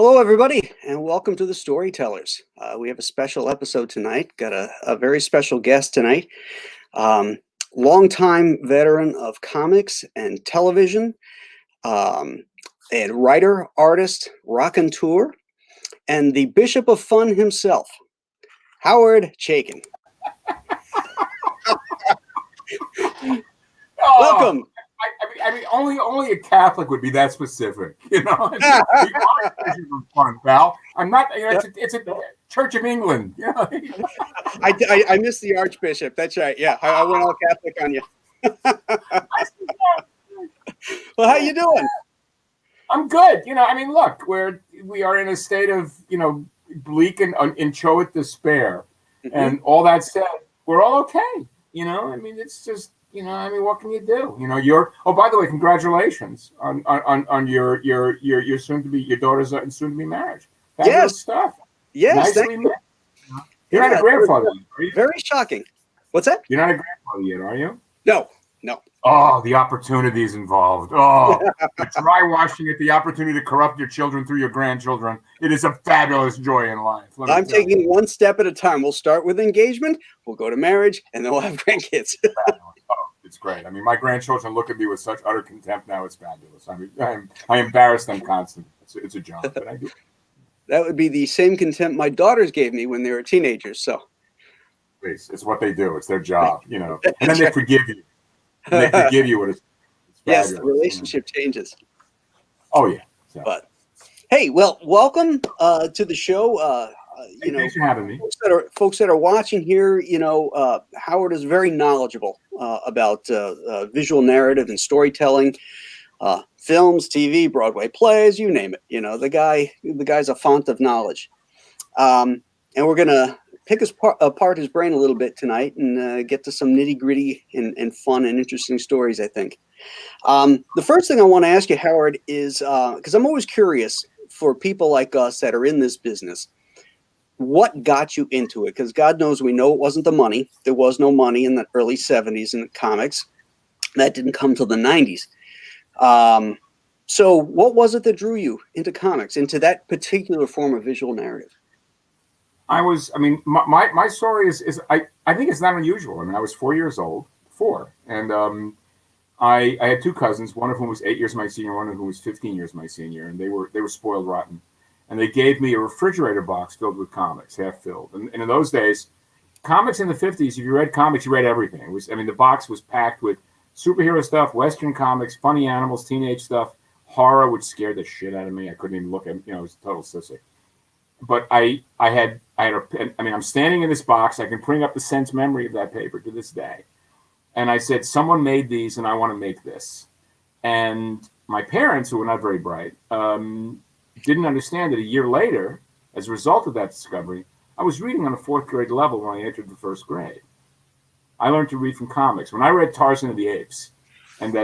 Hello, everybody, and welcome to the Storytellers. We have a special episode tonight. Got a very special guest tonight. Um, Longtime veteran of comics and television, and writer, artist, raconteur, and the Bishop of Fun himself, Howard Chaykin. Welcome. I mean, only a Catholic would be that specific, you know. The Archbishop of Fun, pal. I'm not. You know, it's a Church of England. You know? I missed the Archbishop. That's right. Yeah, I went all Catholic on you. Well, how you doing? I'm good. You know, I mean, look, we are in a state of, you know, bleak and inchoate despair, and all that said, we're all okay. You know, I mean, it's just. You know, I mean, what can you do? You know, oh, by the way, congratulations on your soon to be your daughter's soon to be marriage. Fabulous stuff. Yes, nicely met. You're not a grandfather yet, are you? Very shocking. What's that? You're not a grandfather yet, are you? No. Oh, the opportunities involved. Oh, the dry washing it, the opportunity to corrupt your children through your grandchildren. It is a fabulous joy in life. I'm taking one step at a time. We'll start with engagement, we'll go to marriage, and then we'll have grandkids. It's great. I mean, my grandchildren look at me with such utter contempt now. It's fabulous. I mean, I embarrass them constantly. It's a job, but I do. That would be the same contempt my daughters gave me when they were teenagers. So, it's what they do. It's their job, you know. And then they forgive you. And they forgive you. It's yes, the relationship changes. Oh yeah. So. But hey, well, welcome to the show. You know, thanks for having me. Folks that are watching here, you know, Howard is very knowledgeable about visual narrative and storytelling, films, TV, Broadway plays, you name it. You know, the guy's a font of knowledge. And we're gonna pick apart his brain a little bit tonight and get to some nitty gritty and fun and interesting stories, I think. The first thing I want to ask you, Howard, is because I'm always curious for people like us that are in this business. What got you into it? Because God knows we know it wasn't the money. There was no money in the early 70s in comics. That didn't come till the 90s. So what was it that drew you into comics, into that particular form of visual narrative? I mean, my story is I think it's not unusual. I mean, I was 4 years old, and I had two cousins, one of whom was 8 years my senior, one of whom was 15 years my senior, and they were spoiled rotten. And they gave me a refrigerator box filled with comics, half filled. And in those days, comics in the 50s, if you read comics, you read everything. The box was packed with superhero stuff, Western comics, funny animals, teenage stuff, horror, which scared the shit out of me. I couldn't even look at, you know, it was a total sissy. But I'm standing in this box. I can bring up the sense memory of that paper to this day. And I said, someone made these and I want to make this. And my parents, who were not very bright, didn't understand that a year later, as a result of that discovery, I was reading on a fourth grade level when I entered the first grade. I learned to read from comics. When I read Tarzan of the Apes, and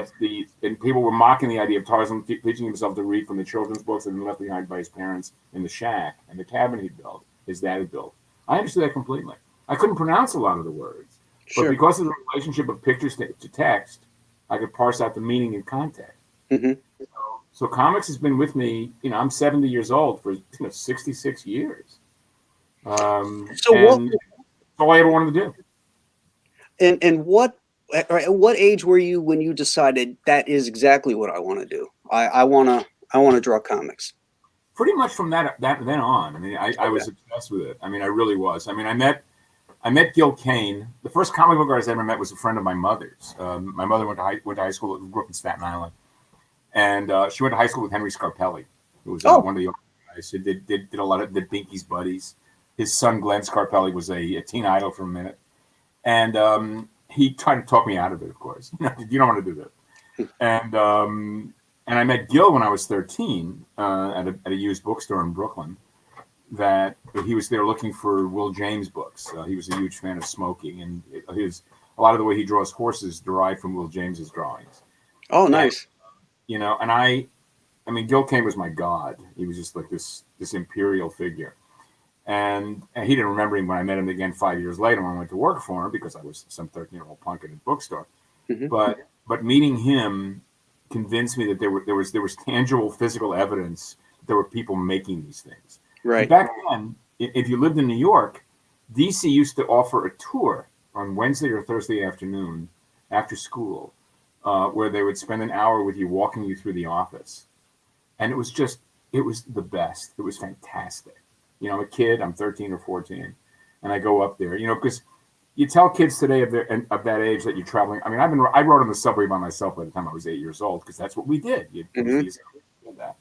people were mocking the idea of Tarzan teaching himself to read from the children's books that had been left behind by his parents in the shack and the cabin he'd built, his dad had built. I understood that completely. I couldn't pronounce a lot of the words, but because of the relationship of pictures to text, I could parse out the meaning and context. Mm-hmm. So comics has been with me, you know, I'm 70 years old for 66 years. That's all I ever wanted to do. And at what age were you when you decided that is exactly what I want to do? I want to draw comics. Pretty much from that then on. I mean, I was obsessed with it. I mean, I really was. I mean, I met Gil Kane. The first comic book artist I ever met was a friend of my mother's. My mother went to high school, grew up in Staten Island. And she went to high school with Henry Scarpelli, who was one of the guys who did a lot of the Binky's buddies. His son Glenn Scarpelli was a teen idol for a minute, and he tried to talk me out of it. Of course, you don't want to do that. And I met Gil when I was 13 at a used bookstore in Brooklyn. That he was there looking for Will James books. He was a huge fan of Smokey, and a lot of the way he draws horses derived from Will James's drawings. Oh, nice. You know, and I mean, Gil Kane was my god. He was just like this imperial figure. And he didn't remember him when I met him again 5 years later when I went to work for him because I was some 13-year-old punk in a bookstore. Mm-hmm. But meeting him convinced me that there was tangible physical evidence there were people making these things. Right. And back then, if you lived in New York, DC used to offer a tour on Wednesday or Thursday afternoon after school, where they would spend an hour with you, walking you through the office. And it was the best. It was fantastic. You know, I'm a kid, I'm 13 or 14, and I go up there, you know, because you tell kids today of that age that you're traveling. I mean, I rode on the subway by myself by the time I was 8 years old, because that's what we did. You did that.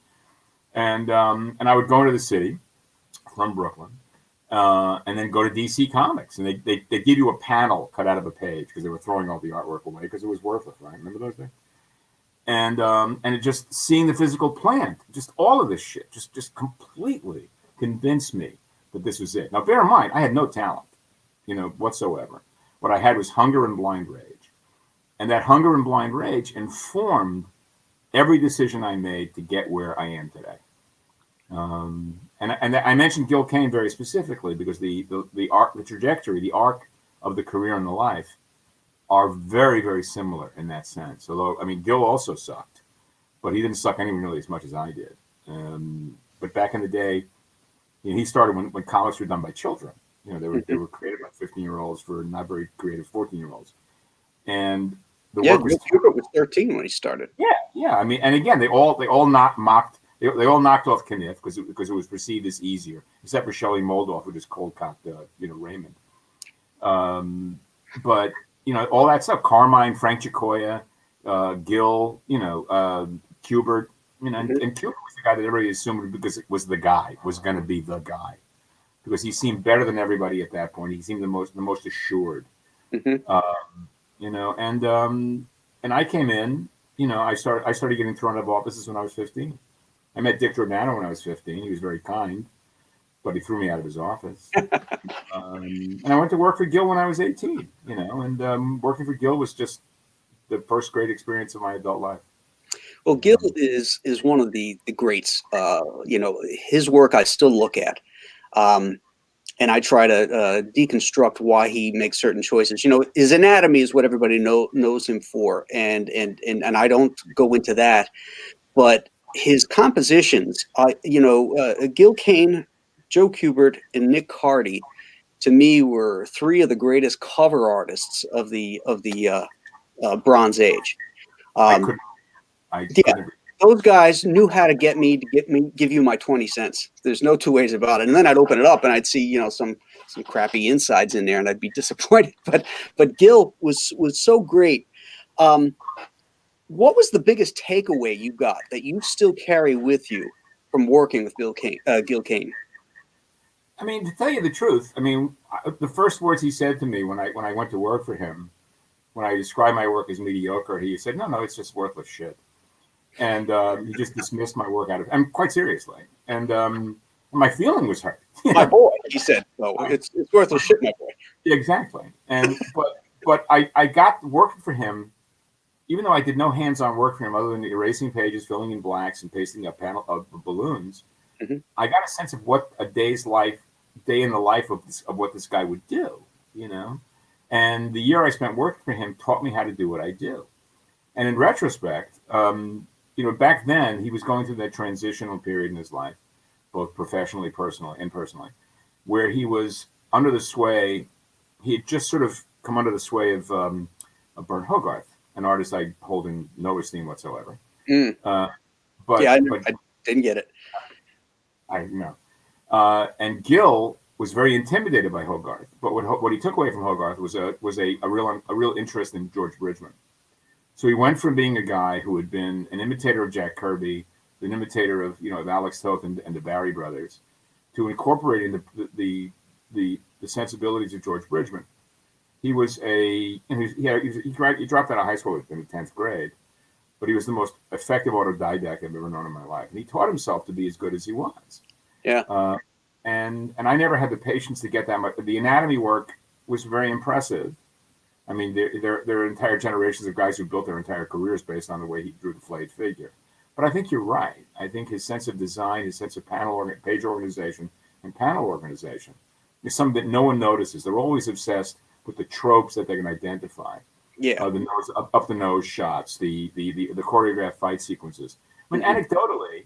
And I would go into the city from Brooklyn, and then go to DC Comics, and they give you a panel cut out of a page because they were throwing all the artwork away because it was worthless, right? Remember those days? And it just seeing the physical plant, just all of this shit, just completely convinced me that this was it. Now, bear in mind, I had no talent, you know, whatsoever. What I had was hunger and blind rage, and that hunger and blind rage informed every decision I made to get where I am today. And I mentioned Gil Kane very specifically because the trajectory, the arc of the career and the life are very, very similar in that sense. Although, I mean, Gil also sucked, but he didn't suck anywhere nearly as much as I did. But back in the day, you know, he started when comics were done by children. You know, they were created by 15-year-olds for not very creative 14-year-olds. And the work was Hubert was 13 when he started. Yeah. I mean, and again, they all knocked off Kniff because it was perceived as easier, except for Shelley Moldoff, who just cold cocked Raymond. But you know, all that stuff, Carmine, Frank Giacoya, Gil, you know, Kubert, you know, and Kubert was the guy that everybody assumed because it was going to be the guy, because he seemed better than everybody at that point. He seemed the most assured, you know, and I came in, you know, I started getting thrown out of offices when I was 15. I met Dick Giordano when I was 15. He was very kind, but he threw me out of his office. And I went to work for Gil when I was 18, you know, and working for Gil was just the first great experience of my adult life. Well, Gil is one of the greats. You know, his work I still look at, and I try to deconstruct why he makes certain choices. You know, his anatomy is what everybody knows him for, and I don't go into that, but his compositions, you know, Gil Kane, Joe Kubert, and Nick Cardy, to me, were three of the greatest cover artists of the Bronze Age. Those guys knew how to give you my 20 cents. There's no two ways about it. And then I'd open it up and I'd see, you know, some crappy insides in there, and I'd be disappointed. But Gil was so great. What was the biggest takeaway you got that you still carry with you from working with Gil Kane? I mean, to tell you the truth, I mean, the first words he said to me when I went to work for him, when I described my work as mediocre, he said, "No, it's just worthless shit," and he just dismissed my work out of. I'm quite seriously, and my feeling was hurt. My boy, he said, "No, it's worthless shit, my boy." Exactly, and but I got working for him. Even though I did no hands-on work for him other than erasing pages, filling in blacks, and pasting up panel of balloons, I got a sense of what a day in the life of what this guy would do, you know. And the year I spent working for him taught me how to do what I do. And in retrospect, you know, back then he was going through that transitional period in his life, both professionally, personally, where he was under the sway. He had just sort of come under the sway of Bert Hogarth, an artist I hold in no esteem whatsoever. But I didn't get it. I know. And Gil was very intimidated by Hogarth, but what he took away from Hogarth was a real interest in George Bridgman. So he went from being a guy who had been an imitator of Jack Kirby, an imitator of of Alex Toth and the Barry brothers, to incorporating the sensibilities of George Bridgman. He was he dropped out of high school in the 10th grade, but he was the most effective autodidact I've ever known in my life. And he taught himself to be as good as he was. Yeah. And I never had the patience to get that much. The anatomy work was very impressive. I mean, there are entire generations of guys who built their entire careers based on the way he drew the flayed figure. But I think you're right. I think his sense of design, his sense of page organization, and panel organization is something that no one notices. They're always obsessed with the tropes that they can identify. Yeah. The nose up the nose shots, the choreographed fight sequences. I mean, anecdotally,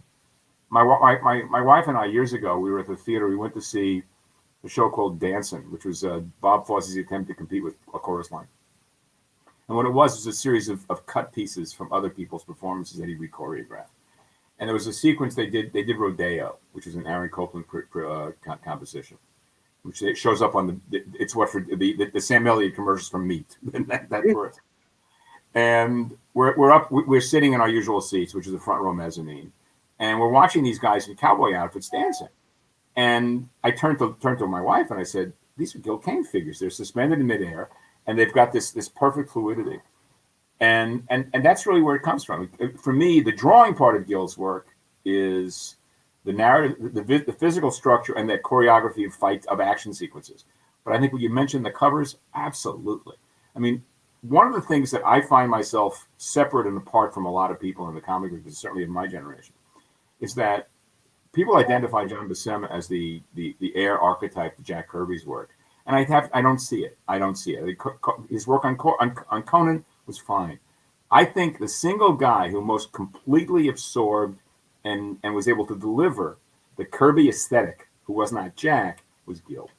my wife and I, years ago, we were at the theater. We went to see a show called Dancing, which was Bob Fosse's attempt to compete with a chorus line. And what it was a series of cut pieces from other people's performances that he re-choreographed. And there was a sequence they did Rodeo, which is an Aaron Copland composition, which shows up on it's what for the Sam Elliott commercials from Meat. that birth. And we're sitting in our usual seats, which is the front row mezzanine, and we're watching these guys in cowboy outfits dancing. And I turned to my wife and I said, "These are Gil Kane figures. They're suspended in midair, and they've got this perfect fluidity." And that's really where it comes from. For me, the drawing part of Gil's work is the narrative, the physical structure, and that choreography of fight of action sequences. But I think when you mentioned the covers, absolutely. I mean, one of the things that I find myself separate and apart from a lot of people in the comic group, certainly in my generation, is that people identify John Buscema as the heir archetype to Jack Kirby's work, and I don't see it. I don't see it. His work on Conan was fine. I think the single guy who most completely absorbed and was able to deliver the Kirby aesthetic, who was not Jack, was Gil.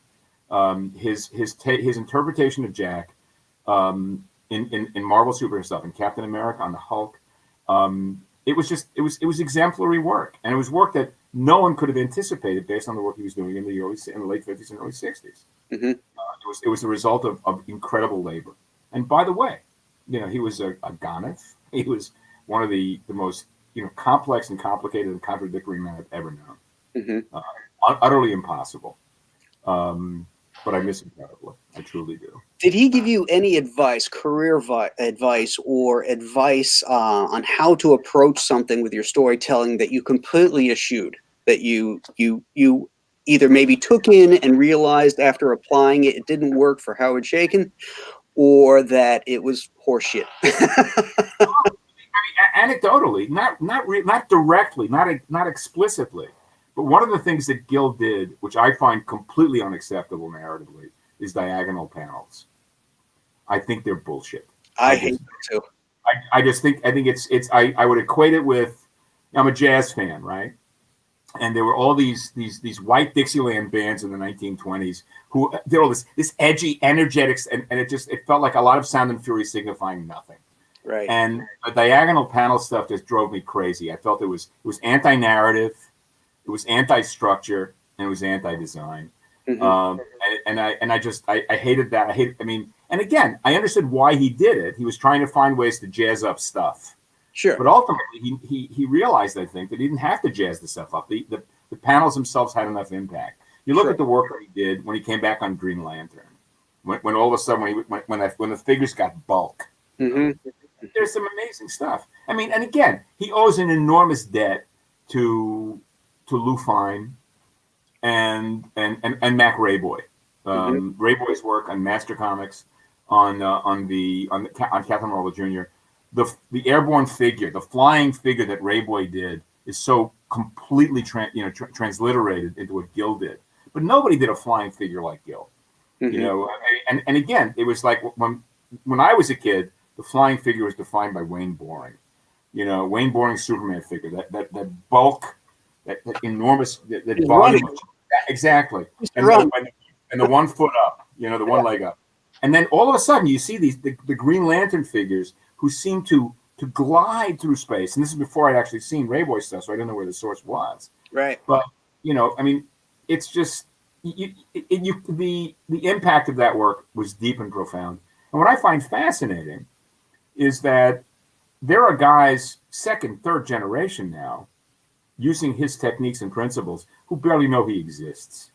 His interpretation of Jack in Marvel superhero stuff, in Captain America, on the Hulk, it was exemplary work, and it was work that no one could have anticipated based on the work he was doing in the late 50s and early 60s. Mm-hmm. It was the result of incredible labor. And by the way, he was a Goneth. He was one of the most complex and complicated and contradictory men I've ever known. Mm-hmm. Utterly impossible. But I miss him terribly. I truly do. Did he give you any advice, career advice, or advice on how to approach something with your storytelling that you completely eschewed, that you either maybe took in and realized after applying it didn't work for Howard Chaykin, or that it was horseshit? Anecdotally, not directly, not explicitly. But one of the things that Gil did, which I find completely unacceptable narratively, is diagonal panels. I think they're bullshit. I hate them too. I think it's I would equate it with, I'm a jazz fan, right? And there were all these white Dixieland bands in the 1920s who did all this edgy, energetic, and it felt like a lot of sound and fury signifying nothing. Right. And the diagonal panel stuff just drove me crazy. I felt it was anti-narrative. It was anti-structure, and it was anti-design. Mm-hmm. I hated that. And again, I understood why he did it. He was trying to find ways to jazz up stuff. Sure. But ultimately, he realized, I think, that he didn't have to jazz the stuff up. The panels themselves had enough impact. You look at the work that he did when he came back on Green Lantern. When all of a sudden, when the figures got bulk. Mm-hmm. There's some amazing stuff. And again, he owes an enormous debt to Lou Fine and Mac Rayboy. Mm-hmm. Rayboy's work on Master Comics, on Captain Marvel Jr. The airborne figure, the flying figure that Rayboy did, is so completely transliterated into what Gil did. But nobody did a flying figure like Gil. Mm-hmm. And again, it was like when I was a kid, the flying figure was defined by Wayne Boring. Wayne Boring's Superman figure, that bulk. That enormous, that volume. Exactly. And the 1 foot up, the one leg up. And then all of a sudden you see the Green Lantern figures who seem to glide through space. And this is before I'd actually seen Rayboy stuff, so I didn't know where the source was. Right. But, it's just, the impact of that work was deep and profound. And what I find fascinating is that there are guys, second, third generation now, using his techniques and principles, who barely know he exists.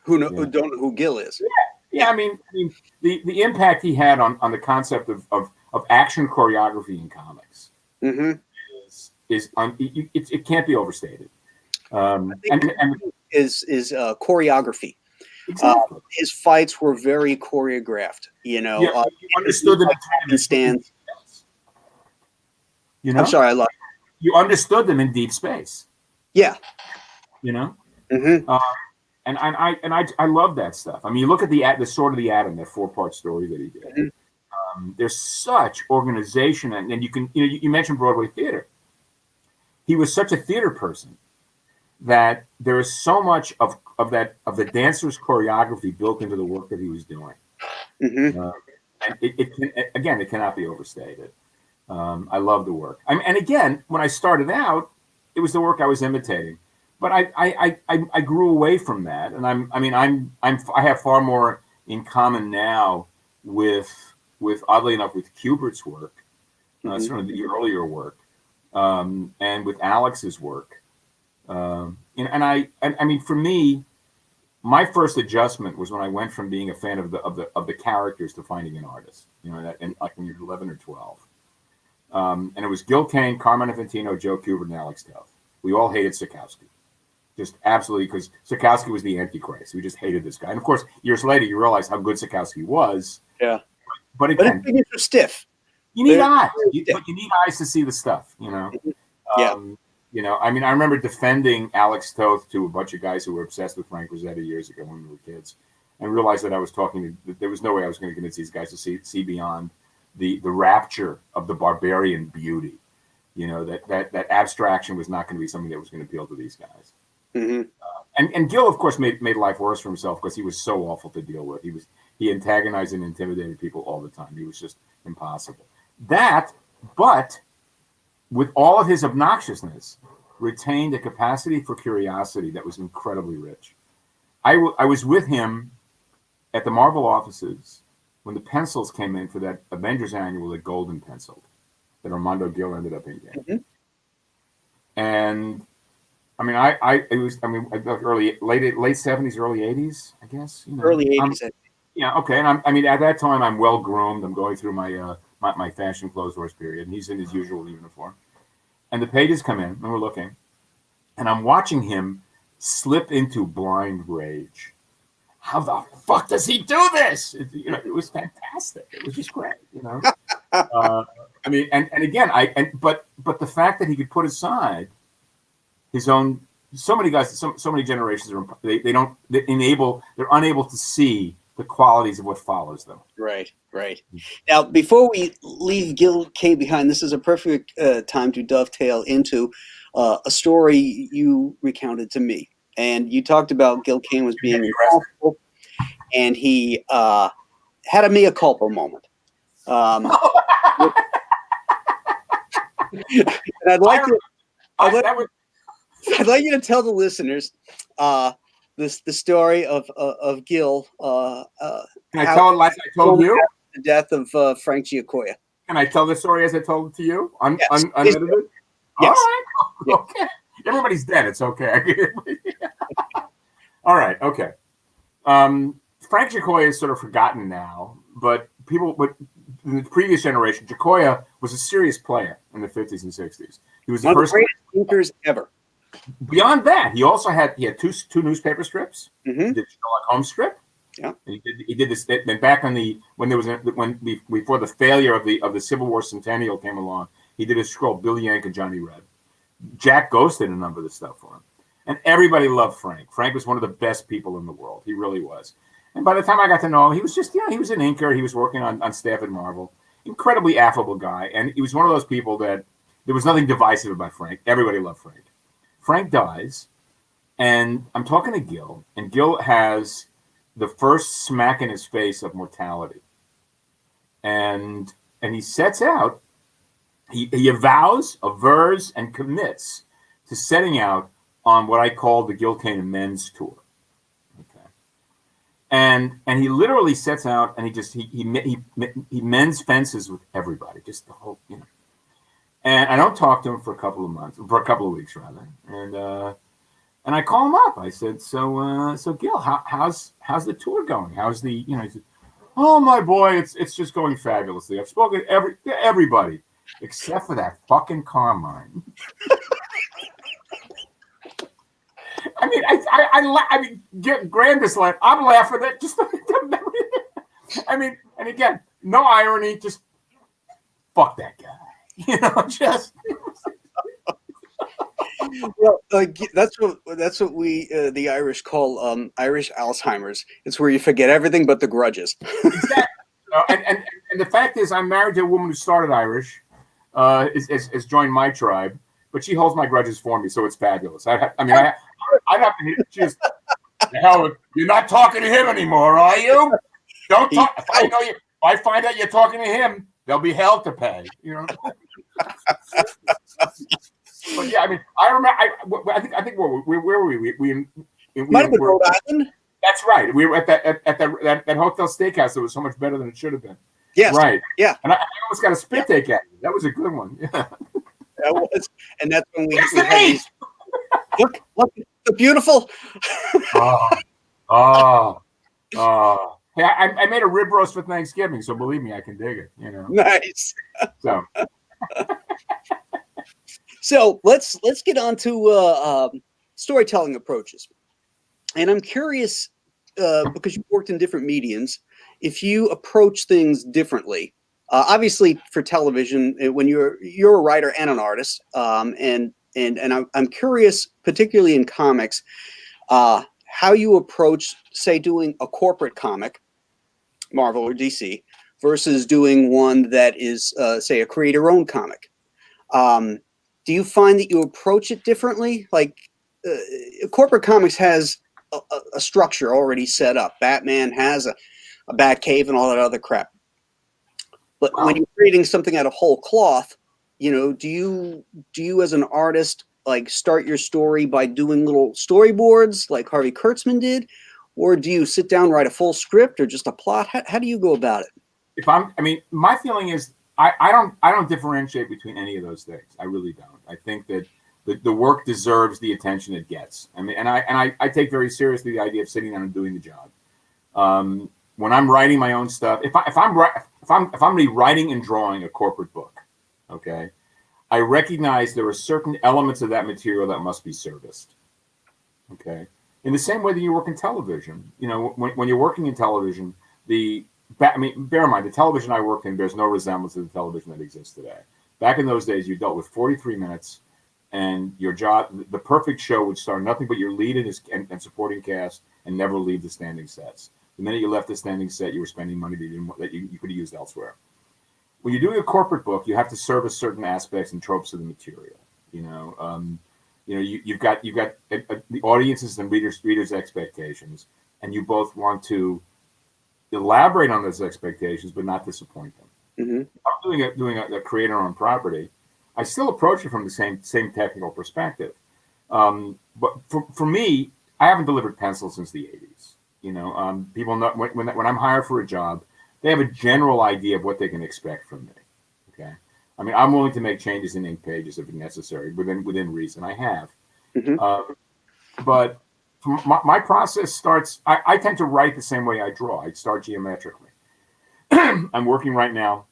Who don't know who Gil is. Yeah. The impact he had on the concept of action choreography in comics mm-hmm. it can't be overstated. Is choreography. Exactly. His fights were very choreographed. You understood them in stands. I'm sorry, I lost. You understood them in deep space. Yeah. Mm-hmm. And I love that stuff. You look at the Sword of the Atom, that 4-part story that he did. Mm-hmm. There's such organization, and you mentioned Broadway theater. He was such a theater person that there is so much of the dancer's choreography built into the work that he was doing. Mm-hmm. And it cannot be overstated. I love the work. And again, when I started out, it was the work I was imitating. But I grew away from that, and I have far more in common now with oddly enough with Kubert's work, sort of the earlier work, and with Alex's work. For me, my first adjustment was when I went from being a fan of the characters to finding an artist. Like when you're 11 or 12, and it was Gil Kane, Carmine Infantino, Joe Kubert, and Alex Toth. We all hated Sikowski. Just absolutely, because Sikowski was the Antichrist. We just hated this guy. And of course, years later, you realize how good Sikowski was. Yeah. But again, his fingers are stiff. You need eyes. But you need eyes to see the stuff, Yeah. I remember defending Alex Toth to a bunch of guys who were obsessed with Frank Rossetti years ago when we were kids, and realized that I was that there was no way I was going to convince these guys to see beyond the rapture of the barbarian beauty. That abstraction was not going to be something that was going to appeal to these guys. Mm-hmm. And Gil, of course, made life worse for himself because he was so awful to deal with. He antagonized and intimidated people all the time. He was just impossible. But with all of his obnoxiousness, retained a capacity for curiosity that was incredibly rich. I was with him at the Marvel offices when the pencils came in for that Avengers annual, the golden pencil that Armando Gil ended up in. Mm-hmm. And late 70s, early 80s, I guess. Early 80s. Yeah, okay. And at that time, I'm well groomed. I'm going through my fashion clothes horse period, and he's in his usual uniform. And the pages come in, and we're looking, and I'm watching him slip into blind rage. How the fuck does he do this? It was fantastic. It was just great. But the fact that he could put aside his own. So many guys, so many generations they're unable to see the qualities of what follows them. Right. Now, before we leave Gil Kane behind, this is a perfect time to dovetail into a story you recounted to me. And you talked about Gil Kane was being responsible, and he had a mea culpa moment. And I'd like you to tell the listeners the story of Gil. Can I tell it like I told you? The death of Frank Giacoya. Can I tell the story as I told it to you? Yes, unedited? Yes. All right. Okay. Everybody's dead. It's okay. All right. Okay. Frank Giacoya is sort of forgotten now, but in the previous generation, Giacoya was a serious player in the 50s and 60s. He was the One first of the greatest thinkers ever. Beyond that, he also had two newspaper strips. Mm-hmm. He did Sherlock Holmes strip. Yeah. And he did this. And back before the failure of the Civil War Centennial came along, he did a scroll Billy Yank and Johnny Red. Jack Ghost did a number of the stuff for him, and everybody loved Frank. Frank was one of the best people in the world. He really was. And by the time I got to know him, he was just he was an inker. He was working on staff at Marvel. Incredibly affable guy, and he was one of those people that there was nothing divisive about Frank. Everybody loved Frank. Frank dies, and I'm talking to Gil, and Gil has the first smack in his face of mortality. And he sets out, he avers, and commits to setting out on what I call the Gil Kane Amends Tour. Okay. And he literally sets out, and he mends fences with everybody, just the whole, And I don't talk to him for a couple of weeks rather. And I call him up. I said, so Gil, how's the tour going? How's the, he said, oh my boy, it's just going fabulously. I've spoken to everybody except for that fucking Carmine. Grandis laugh. I'm laughing at just and again, no irony, just fuck that guy. Just. Well, that's what we the Irish call Irish Alzheimer's. It's where you forget everything but the grudges. Exactly. And the fact is, I'm married to a woman who started Irish, has joined my tribe, but she holds my grudges for me, so it's fabulous. I I'd have to just, the hell, you're not talking to him anymore, are you? Don't talk. If I find out you're talking to him, there'll be hell to pay. But yeah, I mean, I remember. I think where were we? We might have been Rhode Island. That's right. We were at that hotel steakhouse that was so much better than it should have been. Yes. Right. Yeah. And I almost got a spit take at you. That was a good one. Yeah. That was, and that's when we had these. Look, the beautiful. Hey, I made a rib roast for Thanksgiving, so believe me, I can dig it. Nice. So. So let's get on to storytelling approaches, and I'm curious because you've worked in different mediums, if you approach things differently. Obviously, for television, when you're a writer and an artist, and I'm curious, particularly in comics, how you approach, say, doing a corporate comic, Marvel or DC, versus doing one that is, say, a creator-owned comic. Do you find that you approach it differently? Like, corporate comics has a structure already set up. Batman has a Batcave and all that other crap. But when you're creating something out of whole cloth, do you as an artist like start your story by doing little storyboards like Harvey Kurtzman did, or do you sit down, write a full script, or just a plot? How do you go about it? My feeling is I don't differentiate between any of those things. I really don't. I think that the work deserves the attention it gets. I mean, and I take very seriously the idea of sitting down and doing the job. When I'm writing my own stuff, if I'm rewriting and drawing a corporate book, okay, I recognize there are certain elements of that material that must be serviced. Okay, in the same way that you work in television, when you're working in television, bear in mind, the television I worked in bears no resemblance to the television that exists today. Back in those days, you dealt with 43 minutes, and your job, the perfect show would star nothing but your lead and supporting cast, and never leave the standing sets. The minute you left the standing set, you were spending money that you could have used elsewhere. When you're doing a corporate book, you have to service certain aspects and tropes of the material. You've got the audience's and readers' expectations, and you both want to elaborate on those expectations, but not disappoint them. Mm-hmm. If I'm doing a creator-owned property, I still approach it from the same technical perspective. But for me, I haven't delivered pencil since the 80s. People know when I'm hired for a job, they have a general idea of what they can expect from me. Okay, I mean, I'm willing to make changes in ink pages if necessary, within reason. I have, but my process starts. I tend to write the same way I draw. I start geometrically. I'm working right now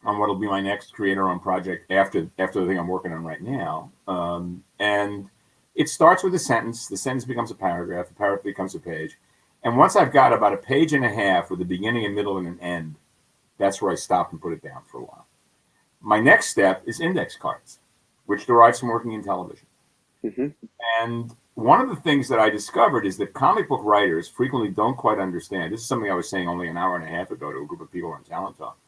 on what will be my next creator-owned project after the thing I'm working on right now, and it starts with a sentence. The sentence becomes a paragraph. The paragraph becomes a page. And once I've got about a page and a half with a beginning, a middle, and an end, that's where I stop and put it down for a while. My next step is index cards, which derives from working in television. Mm-hmm. And one of the things that I discovered is that comic book writers frequently don't quite understand. This is something I was saying only an hour and a half ago to a group of people on Talent Talk.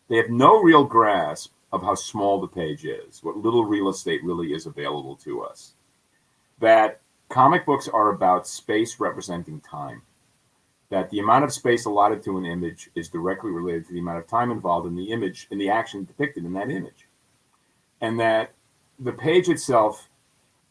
They have no real grasp of how small the page is, what little real estate really is available to us. That comic books are about space representing time. That the amount of space allotted to an image is directly related to the amount of time involved in the image, in the action depicted in that image. And that the page itself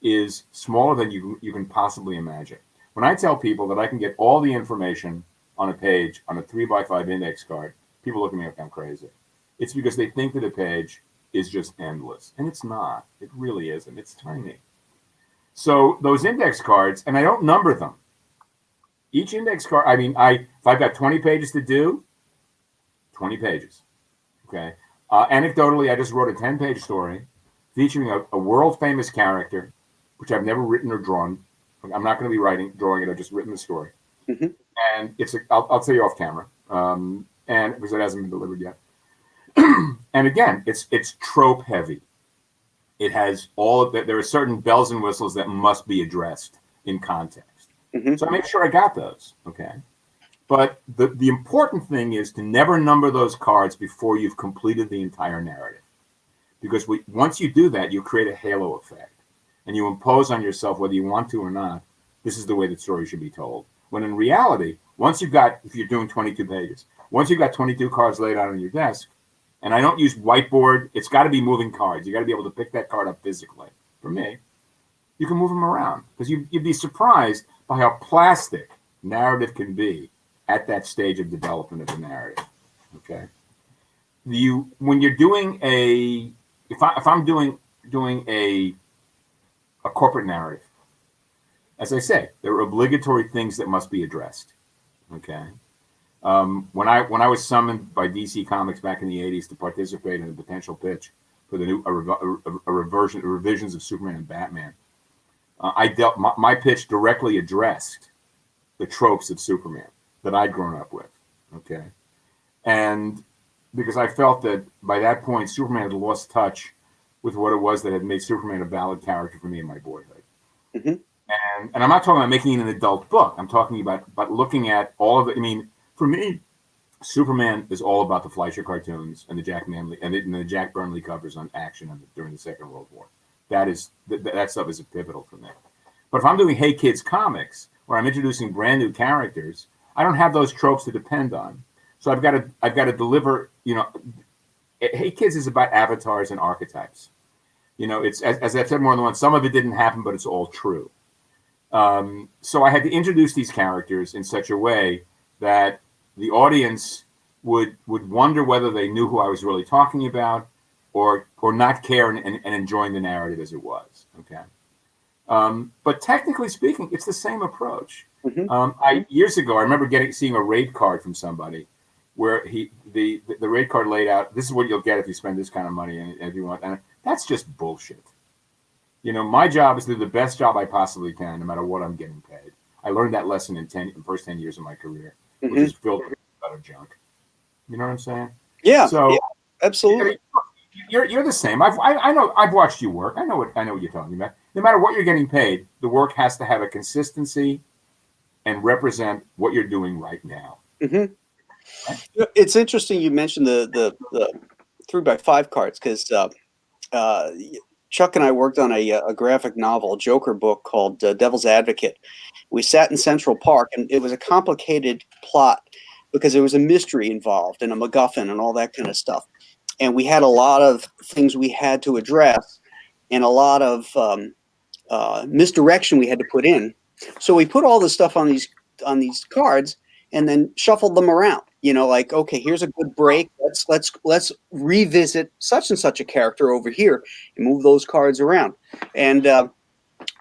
is smaller than you can possibly imagine. When I tell people that I can get all the information on a page on a 3x5 index card, people look at me like I'm crazy. It's because they think that a page is just endless. And it's not. It really isn't. It's tiny. So those index cards, and I don't number them. Each index card, if I've got 20 pages to do, 20 pages, okay? Anecdotally, I just wrote a 10-page story featuring a world-famous character, which I've never written or drawn. I'm not going to be drawing it. I've just written the story. Mm-hmm. And I'll tell you off camera, and because it hasn't been delivered yet. And again, it's trope heavy. It has there are certain bells and whistles that must be addressed in context. Mm-hmm. So I make sure I got those, okay? But the important thing is to never number those cards before you've completed the entire narrative. Because once you do that, you create a halo effect. and you impose on yourself, whether you want to or not, this is the way the story should be told. When in reality, if you're doing 22 pages, once you've got 22 cards laid out on your desk, and I don't use whiteboard, it's got to be moving cards. You got to be able to pick that card up physically. For me, you can move them around, because you'd be surprised by how plastic narrative can be at that stage of development of the narrative. Okay, when you're doing if I'm doing a corporate narrative, as I say, there are obligatory things that must be addressed. Okay. When I was summoned by DC Comics back in the 80s to participate in a potential pitch for the new revisions of Superman and Batman, my pitch directly addressed the tropes of Superman that I'd grown up with. Okay. And because I felt that by that point, Superman had lost touch with what it was that had made Superman a valid character for me in my boyhood. Mm-hmm. And I'm not talking about making it an adult book. I'm talking about looking at all of it. I mean, for me, Superman is all about the Fleischer cartoons and the Jack Manley and the Jack Burnley covers on action during the Second World War. That stuff is pivotal for me. But if I'm doing Hey Kids comics, where I'm introducing brand new characters, I don't have those tropes to depend on. So I've got to deliver. Hey Kids is about avatars and archetypes. It's as I've said more than once. Some of it didn't happen, but it's all true. So I had to introduce these characters in such a way that the audience would wonder whether they knew who I was really talking about, or not care and enjoying the narrative as it was. Okay. But technically speaking, it's the same approach. Mm-hmm. Years ago, I remember seeing a rate card from somebody where the rate card laid out, this is what you'll get if you spend this kind of money and if you want, and that's just bullshit. My job is to do the best job I possibly can, no matter what I'm getting paid. I learned that lesson in the first 10 years of my career, which is filled with utter junk. You know what I'm saying? Yeah. So yeah, absolutely. You're the same. I know. I've watched you work. I know what you're talking about. No matter what you're getting paid, the work has to have a consistency and represent what you're doing right now. Mm-hmm. Right? It's interesting you mentioned the 3x5 cards, because Chuck and I worked on a graphic novel, Joker book called Devil's Advocate. We sat in Central Park, and it was a complicated plot because there was a mystery involved and a MacGuffin and all that kind of stuff. And we had a lot of things we had to address and a lot of misdirection we had to put in. So we put all this stuff on these cards and then shuffled them around. Like, okay, here's a good break. Let's revisit such and such a character over here and move those cards around. And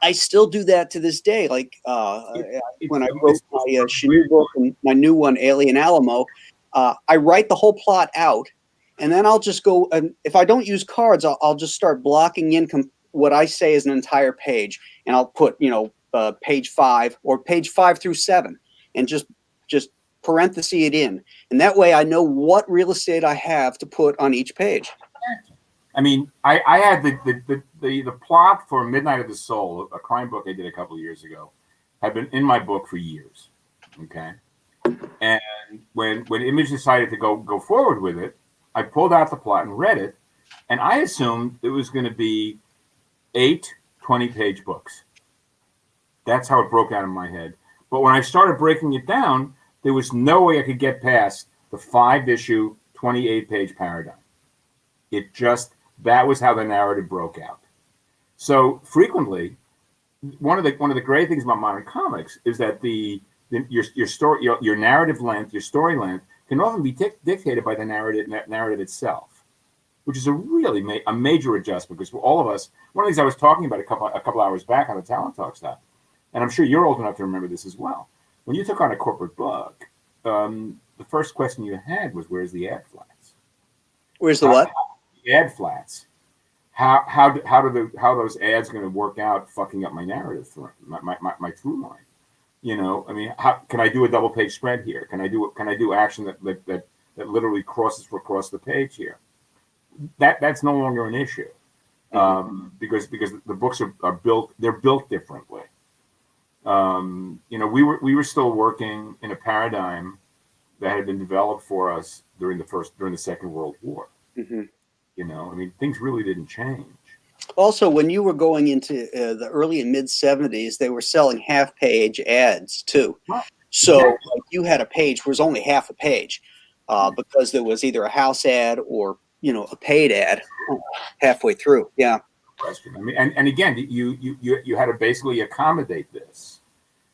I still do that to this day. Like when I wrote my Chenu book and my new one, Alien Alamo, I write the whole plot out, and then I'll just go. And if I don't use cards, I'll just start blocking in what I say is an entire page, and I'll put page 5 or page 5 through 7, and just parenthesis it in, and that way I know what real estate I have to put on each page. I mean, I had the plot for Midnight of the Soul, a crime book I did a couple of years ago, had been in my book for years. Okay, and when Image decided to go forward with it, I pulled out the plot and read it, and I assumed it was going to be 8 20-page books. That's how it broke out in my head. But when I started breaking it down, there was no way I could get past the 5-issue, 28-page paradigm. That was how the narrative broke out. So frequently, one of the great things about modern comics is that your story, your narrative length, your story length can often be dictated by the narrative itself, which is a major adjustment, because for all of us, one of the things I was talking about a couple hours back on the Talent Talk stuff, and I'm sure you're old enough to remember this as well. When you took on a corporate book, the first question you had was, "Where's the ad flats?" Where's the what? The ad flats. How those ads going to work out, fucking up my narrative, my through line? I mean, how can I do a double page spread here? Can I do action that literally crosses across the page here? That's no longer an issue, because the books are built. They're built differently. We were still working in a paradigm that had been developed for us during the Second World War. Mm-hmm. I mean, things really didn't change. Also, when you were going into the early and mid 70s, they were selling half-page ads too. Well, So exactly. like, you had a page was only half a page because there was either a house ad or a paid ad halfway through. Yeah. Question. I mean, and again, you had to basically accommodate this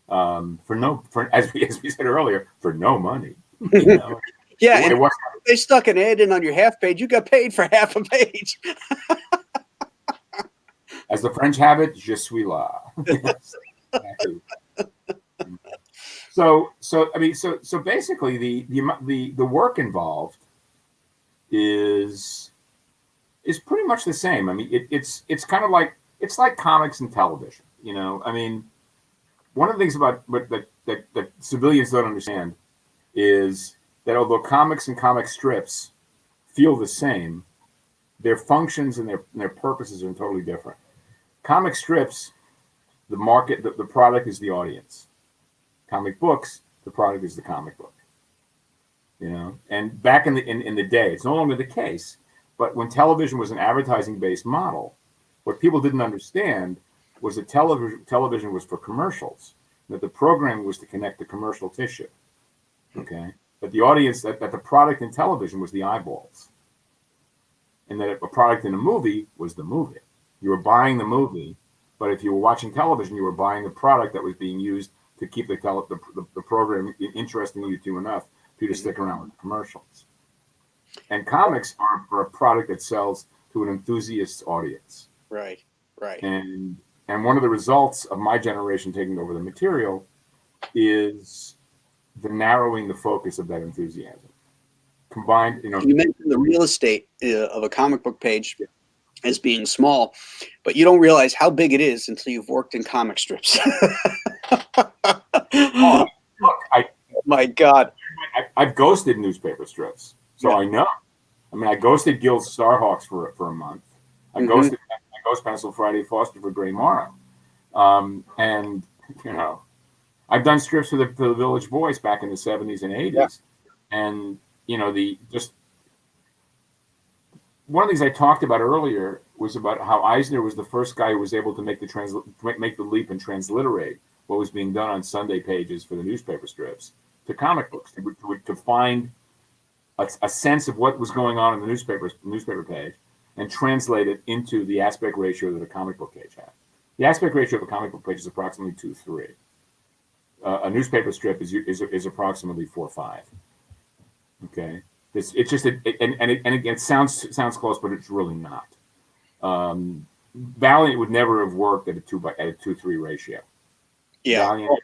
for as we said earlier, for no money. You know, Yeah, and it was if they stuck an ad in on your half page, you got paid for half a page. as the French have it, je suis là. Yes, exactly. So I mean, so basically, the work involved is pretty much the same. I mean, it's kind of like it's like comics and television. You know, I mean, one of the things about that civilians don't understand is that although comics and comic strips feel the same, their functions and their purposes are totally different. Comic strips, the market, the product is the audience. Comic books, the product is the comic book. You know, and back in the day, it's no longer the case. But when television was an advertising-based model, what people didn't understand was that television was for commercials, that the programming was to connect the commercial tissue. Okay, but the audience, that the product in television was the eyeballs, and that a product in a movie was the movie. You were buying the movie, but if you were watching television, you were buying the product that was being used to keep the program interesting you to enough for you to stick around with the commercials. And comics are a product that sells to an enthusiast audience. Right, right. And one of the results of my generation taking over the material is the narrowing the focus of that enthusiasm. Combined, You mentioned the real estate of a comic book page as being small, but you don't realize how big it is until you've worked in comic strips. Oh, look, my God. I've ghosted newspaper strips, so yeah. I know. I mean, I ghosted Gil Starhawks for a month. I ghosted Pencil Friday Foster for Grey Morrow, and I've done strips for the Village Voice back in the 70s and 80s, yeah. And one of the things I talked about earlier was about how Eisner was the first guy who was able to make the leap and transliterate what was being done on Sunday pages for the newspaper strips to comic books, to find a sense of what was going on in the newspaper page and translate it into the aspect ratio that a comic book page had. The aspect ratio of a comic book page is approximately 2:3. A newspaper strip is approximately 4:5. Okay, it's just and it sounds close, but it's really not. Valiant would never have worked at a 2:3 ratio. Yeah. Valiant,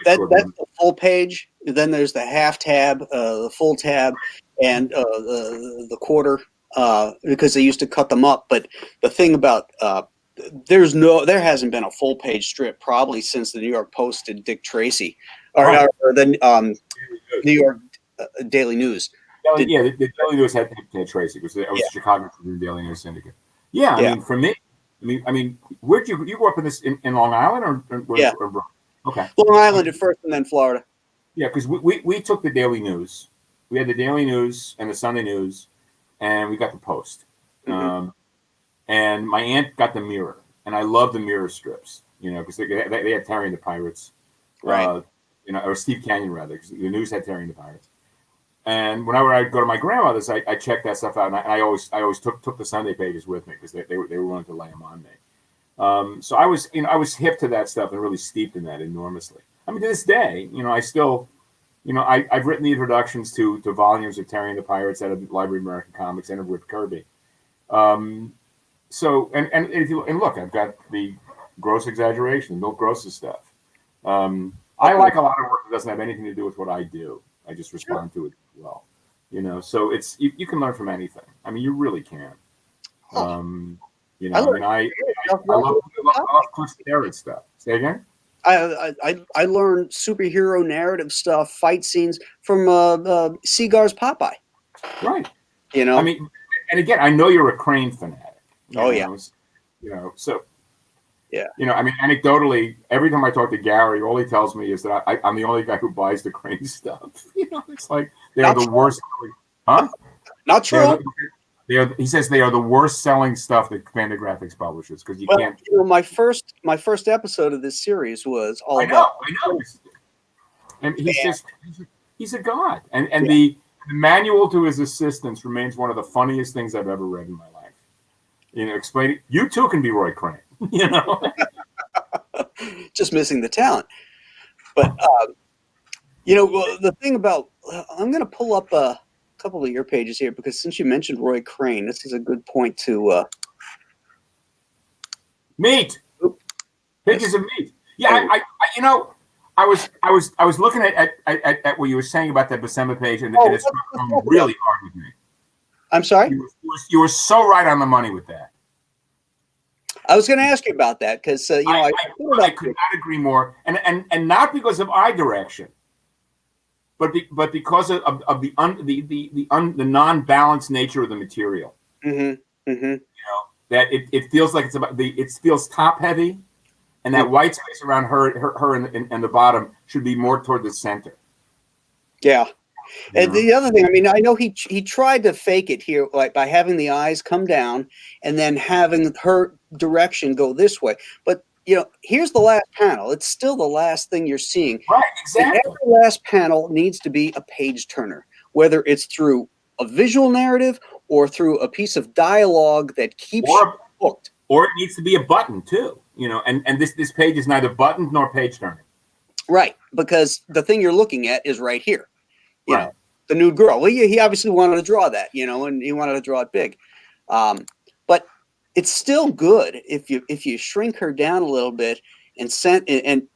that's the full page. Then there's the half tab, the full tab, and the quarter, because they used to cut them up. But the thing about there hasn't been a full page strip probably since the New York Post did Dick Tracy, or the New York Daily News. The Daily News had Tracy because it was Chicago Daily News Syndicate. Yeah, I mean, for me, I mean, where'd you grew up in Long Island or okay, Long Island at first, and then Florida. Yeah, because we took the Daily News. We had the Daily News and the Sunday News, and we got the Post. And my aunt got the Mirror, and I love the Mirror strips, because they had Terry and the Pirates, right? Or Steve Canyon rather, because the News had Terry and the Pirates. And whenever I'd go to my grandmother's, I checked that stuff out, and I always took the Sunday pages with me because they were willing to lay them on me. So I was hip to that stuff and really steeped in that enormously. I mean, to this day, I still, I've written the introductions to volumes of Terry and the Pirates out of the Library of American Comics and of Whip Kirby. So and look, I've got the Gross Exaggeration, Milt Gross's stuff. I like a lot of work that doesn't have anything to do with what I do. I just respond to it well, So it's you can learn from anything. I mean, you really can. I love Cliff Barrett stuff. Say again. I learned superhero narrative stuff, fight scenes from Seagar's Popeye. Right. I mean, and again, I know you're a Crane fanatic. So. Yeah. I mean, anecdotally, every time I talk to Gary, all he tells me is that I'm the only guy who buys the Crane stuff. It's like they're the worst. Huh? Not true. He says they are the worst selling stuff that Fantagraphics publishes because you can't. You know, my first episode of this series was all I about. know. And he's a god. And the manual to his assistants remains one of the funniest things I've ever read in my life. You know, explaining you too can be Roy Crane. You know, just missing the talent. But you know, the thing about I'm going to pull up a couple of your pages here because since you mentioned Roy Crane, this is a good point to meat. Pictures of meat. Yeah, I you know, I was looking at what you were saying about that Buscema page, and it struck home really hard with me. I'm sorry? You were so right on the money with that. I was going to ask you about that because you know I could not agree more, and not because of eye direction, but because of the non-balanced nature of the material. Mm-hmm. Mm-hmm. You know that it feels like it feels top heavy, and that white space around her and the bottom should be more toward the center. Yeah. And the other thing, I mean, I know he tried to fake it here, like by having the eyes come down and then having her direction go this way. But, you know, here's the last panel. It's still the last thing you're seeing. Right, exactly. And every last panel needs to be a page turner, whether it's through a visual narrative or through a piece of dialogue that keeps you hooked. Or it needs to be a button, too. You know, and this page is neither buttoned nor page turning. Right, because the thing you're looking at is right here. You know, the nude girl. Well, he obviously wanted to draw that, you know, and he wanted to draw it big. But it's still good if you shrink her down a little bit and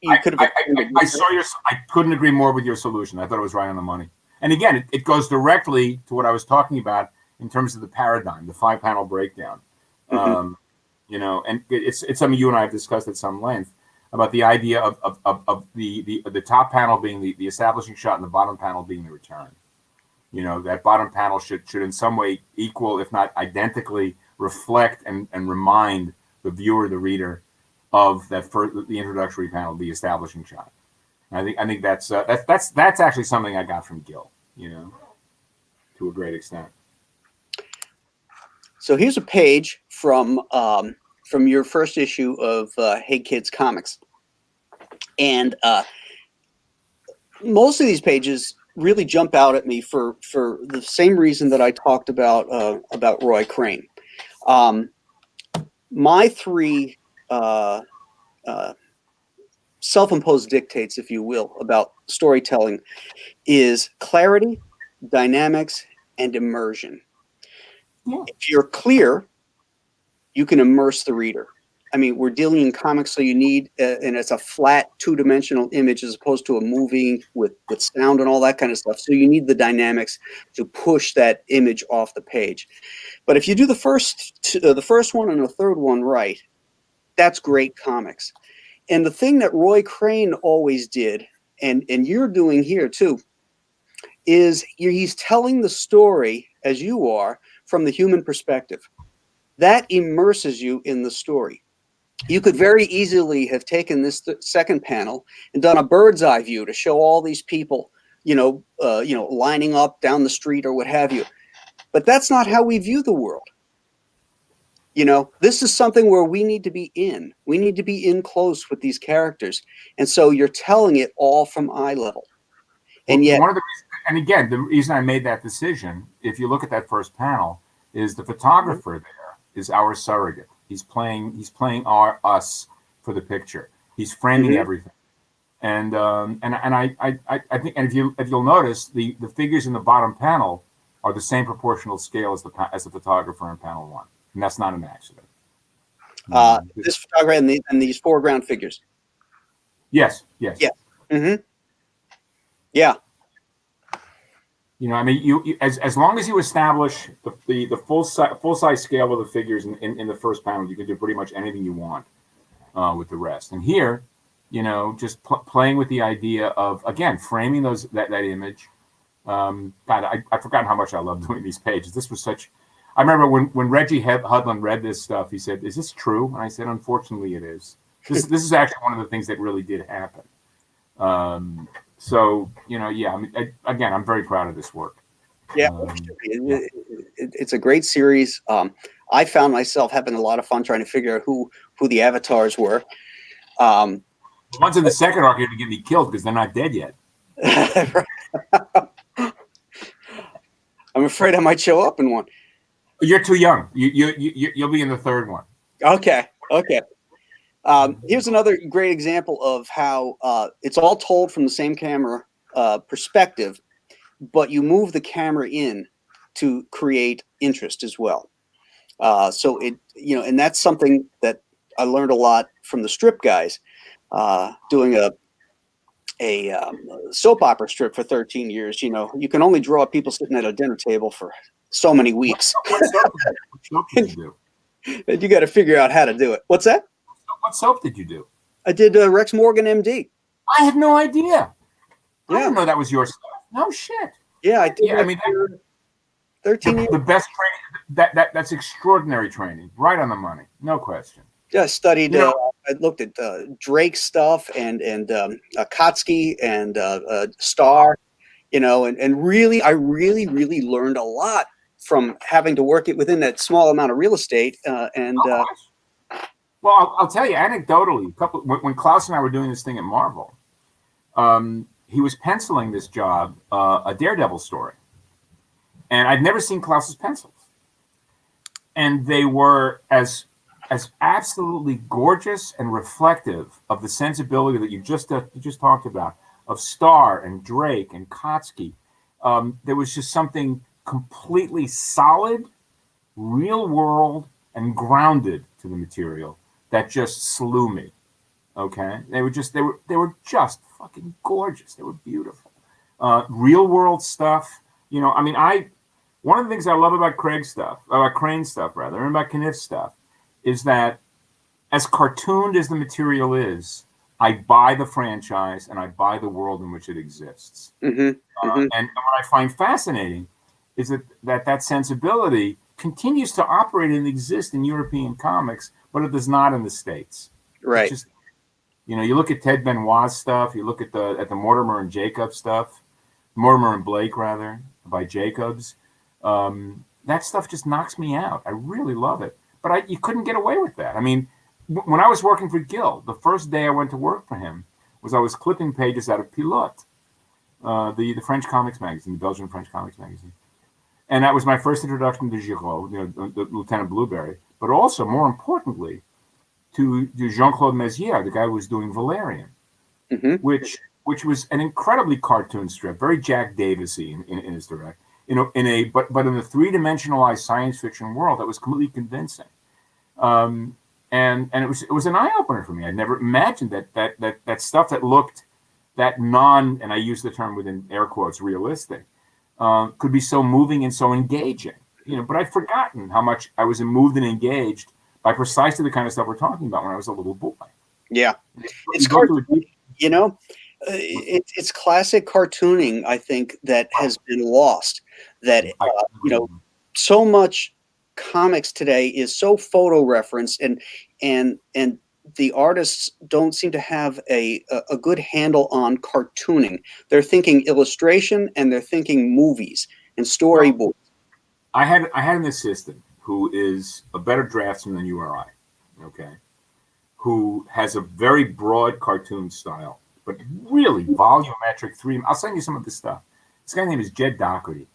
you could have. I couldn't agree more with your solution. I thought it was right on the money. And again, it goes directly to what I was talking about in terms of the paradigm, the 5-panel breakdown. Mm-hmm. You know, and it's something you and I have discussed at some length about the idea of the top panel being the establishing shot and the bottom panel being the return. You know, that bottom panel should in some way equal, if not identically, reflect and remind the viewer, the reader, of that the introductory panel, the establishing shot. And I think that's actually something I got from Gil. You know, to a great extent. So here's a page from your first issue of Hey Kids Comics. And most of these pages really jump out at me for the same reason that I talked about Roy Crane. My 3 self-imposed dictates, if you will, about storytelling is clarity, dynamics, and immersion. Yeah. If you're clear, you can immerse the reader. I mean, we're dealing in comics, so you need, and it's a flat 2-dimensional image as opposed to a movie with sound and all that kind of stuff. So you need the dynamics to push that image off the page. But if you do the first one and the third one right, that's great comics. And the thing that Roy Crane always did, and you're doing here too, is he's telling the story, as you are, from the human perspective. That immerses you in the story. You could very easily have taken this second panel and done a bird's eye view to show all these people, lining up down the street or what have you. But that's not how we view the world. You know, this is something where we need to be in. We need to be in close with these characters. And so you're telling it all from eye level. And yet, and again, the reason I made that decision, if you look at that first panel, is the photographer there is our surrogate. He's playing us for the picture. He's framing everything. And I think, and if you'll notice, the figures in the bottom panel are the same proportional scale as the photographer in panel 1, and that's not an accident. This photographer and these foreground figures. Yes. Yeah. Mm-hmm. Yeah. You know, I mean, you as long as you establish the full size scale of the figures in the first panel, you can do pretty much anything you want with the rest. And here, you know, just playing with the idea of, again, framing that image. God, I've forgotten how much I love doing these pages. This was such. I remember when Reggie Hudlin read this stuff, he said, "Is this true?" And I said, "Unfortunately, it is. This is actually one of the things that really did happen." So, you know, yeah. I mean, again, I'm very proud of this work. Yeah, it's a great series. I found myself having a lot of fun trying to figure out who the avatars were. The ones in the second arc are going to get me killed because they're not dead yet. I'm afraid I might show up in one. You're too young. You'll be in the third one. Okay. Here's another great example of how it's all told from the same camera perspective, but you move the camera in to create interest as well. So it, and that's something that I learned a lot from the strip guys, doing a soap opera strip for 13 years. You can only draw people sitting at a dinner table for so many weeks. What soap did you do? And you got to figure out how to do it. What's that? What soap did you do? I did Rex Morgan, MD. I had no idea. I Yeah. didn't know that was your stuff. No shit. Yeah, I did. Yeah, I mean, 13 years. the best training. That's extraordinary training. Right on the money. No question. Yeah, I studied. You know, I looked at Drake's stuff and Kotsky and Starr. And really, I really learned a lot from having to work it within that small amount of real estate. Well, I'll tell you anecdotally. When Klaus and I were doing this thing at Marvel, he was penciling this job, a Daredevil story, and I'd never seen Klaus's pencils, and they were as absolutely gorgeous and reflective of the sensibility that you just talked about of Starr and Drake and Kotsky. There was just something completely solid, real world, and grounded to the material that just slew me. Okay, they were just fucking gorgeous. They were beautiful, real world stuff. One of the things I love about Crane stuff, and about Kniff's stuff, is that as cartooned as the material is, I buy the franchise and I buy the world in which it exists. And what I find fascinating is that sensibility continues to operate and exist in European comics, but it does not in the States. Right. Just, you look at Ted Benoit's stuff, you look at the Mortimer and Jacobs stuff, Mortimer and Blake rather, by Jacobs. That stuff just knocks me out. I really love it. But you couldn't get away with that. I mean, when I was working for Gil, the first day I went to work for him I was clipping pages out of Pilote, the French comics magazine, the Belgian French comics magazine. And that was my first introduction to Giraud, the Lieutenant Blueberry, but also, more importantly, to Jean-Claude Mézières, the guy who was doing Valerian, which was an incredibly cartoon strip, very Jack Davis-y in his direct, but in the three-dimensionalized science fiction world that was completely convincing. And it was an eye-opener for me. I'd never imagined that stuff that looked that and I use the term within air quotes, realistic, could be so moving and so engaging. But I'd forgotten how much I was moved and engaged by precisely the kind of stuff we're talking about when I was a little boy. Yeah. It's it's classic cartooning, I think, that has been lost. That so much comics today is so photo referenced, and the artists don't seem to have a good handle on cartooning. They're thinking illustration and they're thinking movies and storyboards. I had an assistant who is a better draftsman than you or I, okay, who has a very broad cartoon style, but really volumetric I'll send you some of this stuff. This guy's name is Jed Dougherty.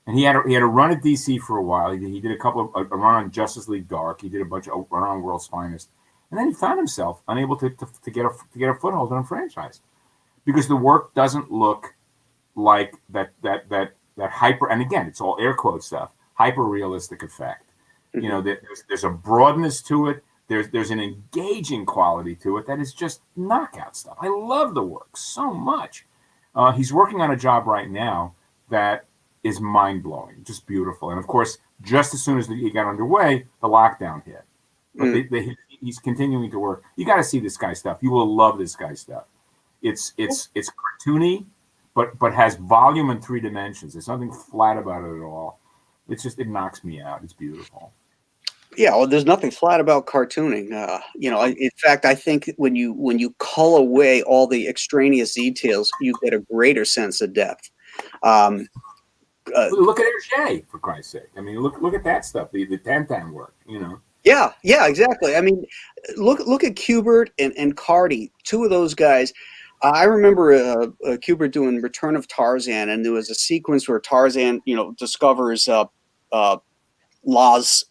And he had a run at DC for a while. He did a run on Justice League Dark. He did a run on World's Finest. And then he found himself unable to get a foothold in a franchise because the work doesn't look like that hyper, and again, it's all air quote stuff, hyper realistic effect. There's a broadness to it. There's an engaging quality to it that is just knockout stuff. I love the work so much. He's working on a job right now that is mind-blowing, just beautiful. And of course, just as soon as he got underway, the lockdown hit. But he's continuing to work. You got to see this guy's stuff. You will love this guy's stuff. It's cartoony, but has volume in 3 dimensions. There's nothing flat about it at all. It knocks me out. It's beautiful. Yeah, well, there's nothing flat about cartooning. In fact, I think when you cull away all the extraneous details, you get a greater sense of depth. Look at Hergé, for Christ's sake. I mean, look at that stuff, the Tantan work, you know. Yeah, yeah, exactly. I mean, look at Kubert and Carty, two of those guys. I remember Kubert doing Return of Tarzan, and there was a sequence where Tarzan, discovers Laz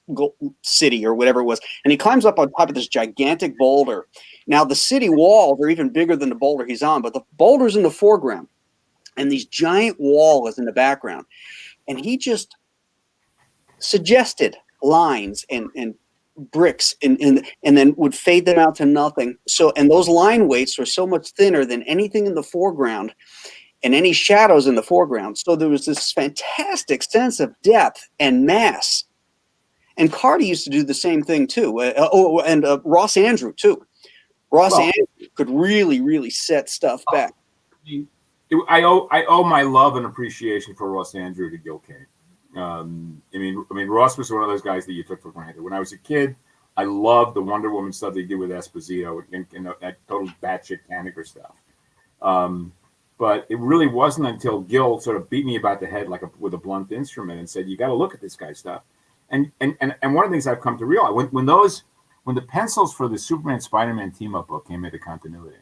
City or whatever it was, and he climbs up on top of this gigantic boulder. Now, the city walls are even bigger than the boulder he's on, but the boulder's in the foreground, and these giant wall is in the background. And he just suggested lines and bricks and then would fade them out to nothing. So, and those line weights were so much thinner than anything in the foreground and any shadows in the foreground. So there was this fantastic sense of depth and mass. And Carty used to do the same thing too. And Ross Andrew too. Andrew could really, really set stuff back. I owe my love and appreciation for Ross Andrew to Gil Kane. I mean, Ross was one of those guys that you took for granted. When I was a kid, I loved the Wonder Woman stuff they did with Esposito and that total batshit Kanigher stuff. But it really wasn't until Gil sort of beat me about the head with a blunt instrument and said, "You got to look at this guy's stuff." And one of the things I've come to realize when the pencils for the Superman Spider-Man team-up book came into continuity,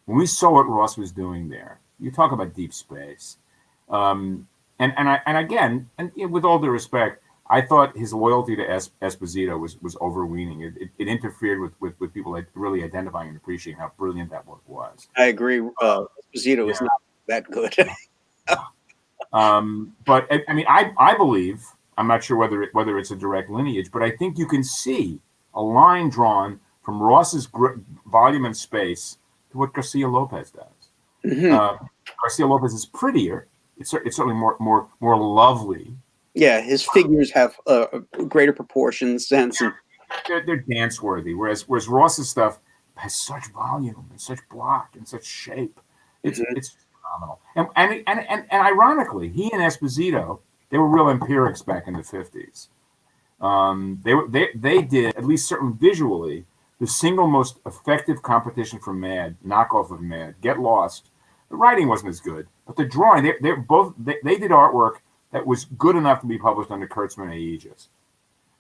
when we saw what Ross was doing there, you talk about deep space. And again, with all due respect, I thought his loyalty to Esposito was overweening. It interfered with people really identifying and appreciating how brilliant that work was. I agree. Esposito is not that good. But I mean, I believe, I'm not sure whether it's a direct lineage, but I think you can see a line drawn from Ross's volume and space to what Garcia Lopez does. Mm-hmm. Garcia Lopez is prettier. It's certainly more lovely. Yeah, his figures have greater proportions, sense. They're dance worthy. Whereas Ross's stuff has such volume and such block and such shape. It's phenomenal. And ironically, he and Esposito, they were real empirics back in the 50s. They did, at least certainly visually, the single most effective competition for Mad, knockoff of Mad, Get Lost. The writing wasn't as good, but the drawing, they did artwork that was good enough to be published under Kurtzman aegis.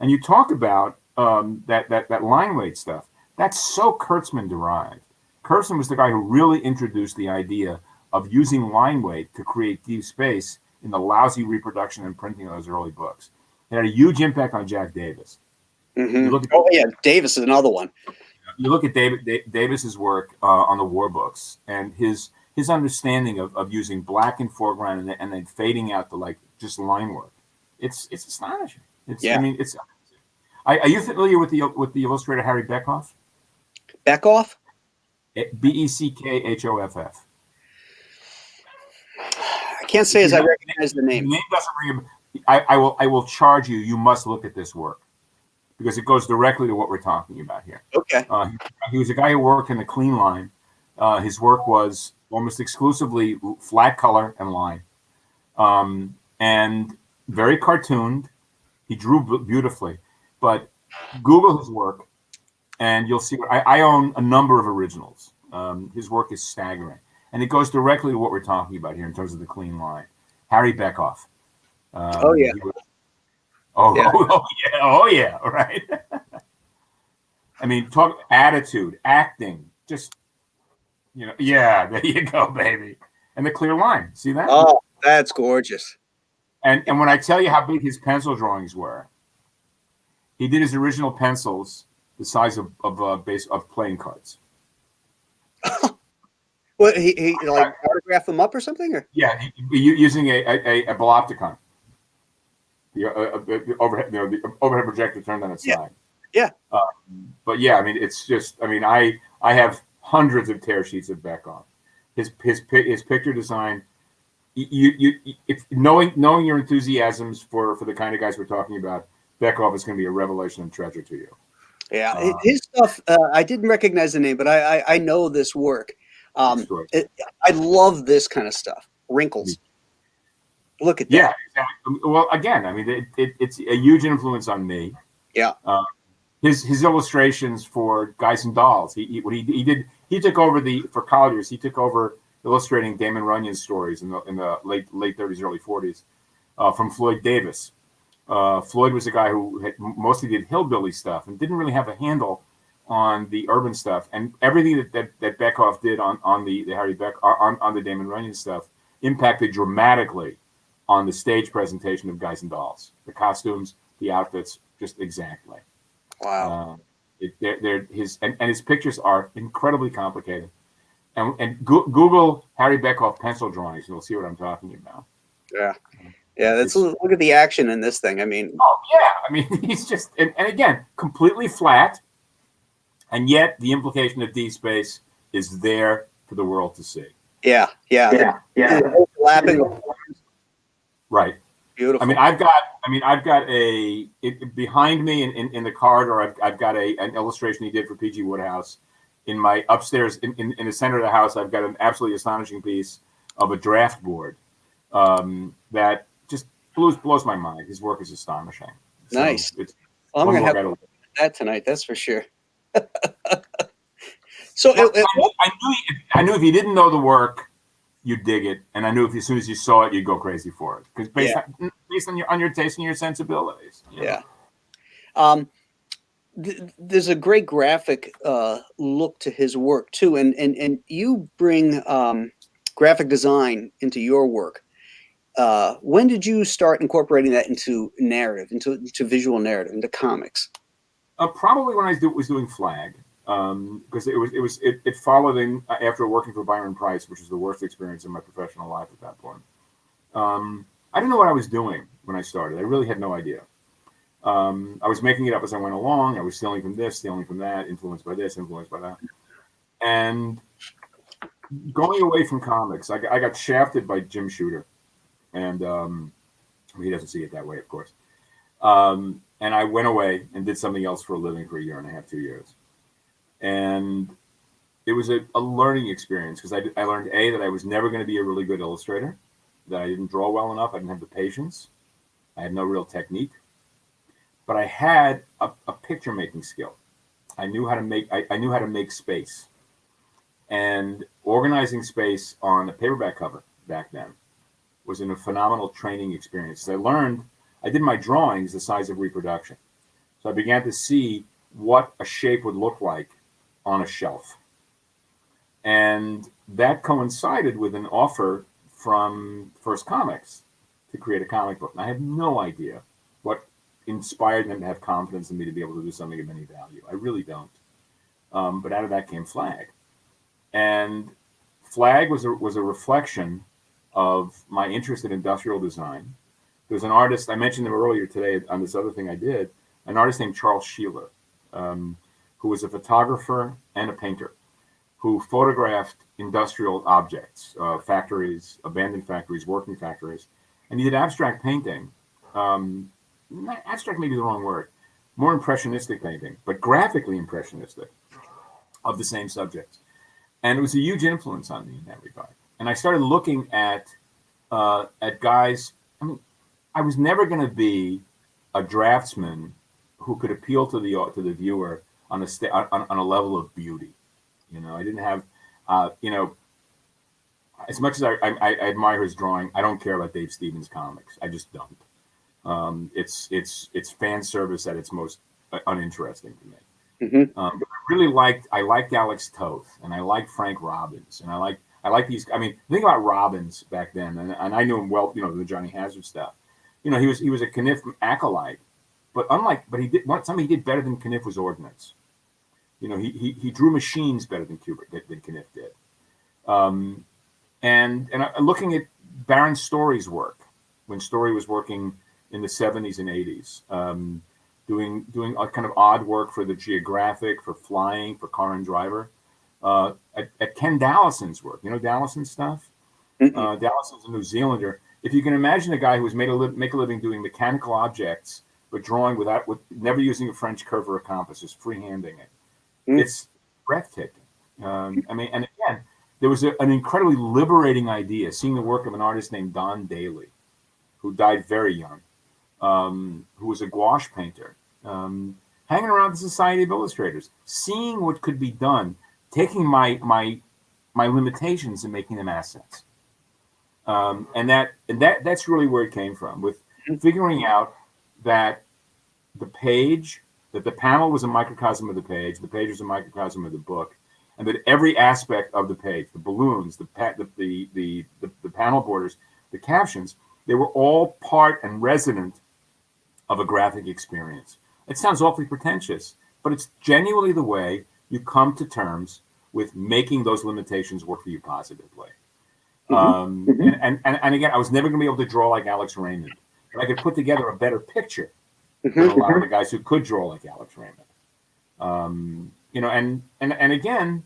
And you talk about that line weight stuff. That's so Kurtzman derived. Kurtzman was the guy who really introduced the idea of using line weight to create deep space in the lousy reproduction and printing of those early books. It had a huge impact on Jack Davis. Mm-hmm. Davis is another one. You look at Davis's work on the war books and his understanding of using black in foreground and then fading out to just line work. It's astonishing. I mean, it's. Are you familiar with the illustrator Harry Beckhoff? Beckhoff? Beckhoff. I can't say as I recognize the name. The name doesn't ring. I will charge you. You must look at this work because it goes directly to what we're talking about here. Okay. He was a guy who worked in the clean line. His work was almost exclusively flat color and line, and very cartooned. He drew beautifully, but Google his work, and you'll see. I own a number of originals. His work is staggering, and it goes directly to what we're talking about here in terms of the clean line. Harry Beckhoff. Oh yeah. Oh yeah. Right. I mean, talk attitude, acting, just. Yeah, there you go, baby. And the clear line. See that? Oh, that's gorgeous. And when I tell you how big his pencil drawings were, he did his original pencils the size of playing cards. What he autographed them up or something? Or? Yeah, using a Bolopticon. The overhead projector turned on its side. Yeah. But yeah, I mean, it's just. I mean, I have hundreds of tear sheets of Beckhoff. His picture design. If knowing your enthusiasms for the kind of guys we're talking about, Beckhoff is going to be a revelation and treasure to you. Yeah, his stuff. I didn't recognize the name, but I know this work. I love this kind of stuff. Wrinkles. Look at that. Yeah. Exactly. Well, again, I mean, it's a huge influence on me. Yeah. His illustrations for Guys and Dolls. He took over for Colliers. He took over illustrating Damon Runyon's stories in the late 30s, early 40s. from Floyd Davis. Floyd was a guy who had mostly did hillbilly stuff and didn't really have a handle on the urban stuff. And everything that Beckhoff did on the Harry Beck on the Damon Runyon stuff impacted dramatically on the stage presentation of Guys and Dolls. The costumes, the outfits, just exactly. Wow. His pictures are incredibly complicated. And Google Harry Beckhoff pencil drawings, and you'll see what I'm talking about. Yeah. Yeah, look at the action in this thing. I mean, oh yeah, I mean he's just and again completely flat, and yet the implication of deep space is there for the world to see. Yeah. Overlapping. Right. Beautiful. I mean, I've got behind me in the corridor. I've got an illustration he did for P.G. Woodhouse. In my upstairs, in the center of the house, I've got an absolutely astonishing piece of a draft board that just blows my mind. His work is astonishing. Nice. So I'm going to have to look at that tonight. That's for sure. So I knew if you didn't know the work, you'd dig it, and I knew if as soon as you saw it, you'd go crazy for it because based on your taste and your sensibilities. You know? Yeah. There's a great graphic look to his work too, and you bring graphic design into your work. When did you start incorporating that into narrative, into visual narrative, into comics? Probably when I was doing Flag, because it followed in after working for Byron Price, which was the worst experience in my professional life at that point. I didn't know what I was doing when I started. I really had no idea. I was making it up as I went along. I was stealing from this, stealing from that, influenced by this, influenced by that. And going away from comics, I got shafted by Jim Shooter. And he doesn't see it that way, of course. And I went away and did something else for a living for 1.5 years, 2 years. And it was a learning experience because I learned, A, that I was never going to be a really good illustrator, that I didn't draw well enough. I didn't have the patience. I had no real technique. But I had a picture making skill. I knew how to make space, and organizing space on a paperback cover back then was a phenomenal training experience. I did my drawings the size of reproduction, so I began to see what a shape would look like on a shelf, and that coincided with an offer from First Comics to create a comic book. And I had no idea what inspired them to have confidence in me to be able to do something of any value. I really don't. But out of that came Flag. And Flag was a reflection of my interest in industrial design. There's an artist, I mentioned him earlier today on this other thing I did, an artist named Charles Sheeler, who was a photographer and a painter, who photographed industrial objects, factories, abandoned factories, working factories. And he did abstract painting. Abstract may be the wrong word, more impressionistic painting, but graphically impressionistic of the same subjects. And it was a huge influence on me in that regard. And I started looking at guys. I mean, I was never going to be a draftsman who could appeal to the viewer on a level of beauty. You know, I didn't have, as much as I admire his drawing, I don't care about Dave Stevens comics. I just don't. It's fan service at its most uninteresting to me. Mm-hmm. But I liked Alex Toth, and I liked Frank Robbins, and I like these. I mean, think about Robbins back then, and I knew him well. You know, the Johnny Hazard stuff. You know, he was a Kniff acolyte, but he did something he did better than Kniff was ordnance. You know, he drew machines better than Kniff did. And looking at Baron Story's work when Story was working in the 70s and 80s, doing a kind of odd work for the Geographic, for Flying, for Car and Driver. At Ken Dallason's work, you know Dallason's stuff? Mm-hmm. Dallason's a New Zealander. If you can imagine a guy who was make a living doing mechanical objects, but drawing with never using a French curve or a compass, just freehanding it. Mm-hmm. It's breathtaking. I mean, and again, there was an incredibly liberating idea, seeing the work of an artist named Don Daly, who died very young, who was a gouache painter, hanging around the Society of Illustrators, seeing what could be done, taking my limitations and making them assets. And that's really where it came from, with figuring out that the page, that the panel was a microcosm of the page was a microcosm of the book, and that every aspect of the page, the balloons, the panel borders, the captions, they were all part and resident of a graphic experience. It sounds awfully pretentious, but it's genuinely the way you come to terms with making those limitations work for you positively. And again, I was never going to be able to draw like Alex Raymond, but I could put together a better picture than a lot of the guys who could draw like Alex Raymond. And again,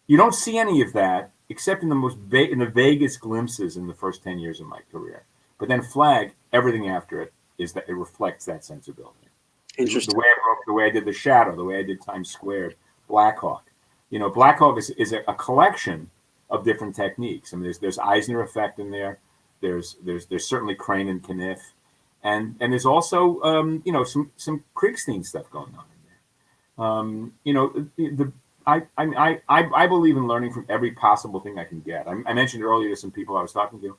you don't see any of that except in the vaguest glimpses in the first 10 years of my career. But then Flag, everything after it is that it reflects that sensibility. Interesting. The way I did The Shadow, the way I did Times Squared, Black Hawk. Black Hawk is a collection of different techniques. I mean, there's Eisner effect in there. There's certainly Crane and Kniff, and there's also some Kriegstein stuff going on in there. I believe in learning from every possible thing I can get. I mentioned earlier to some people I was talking to.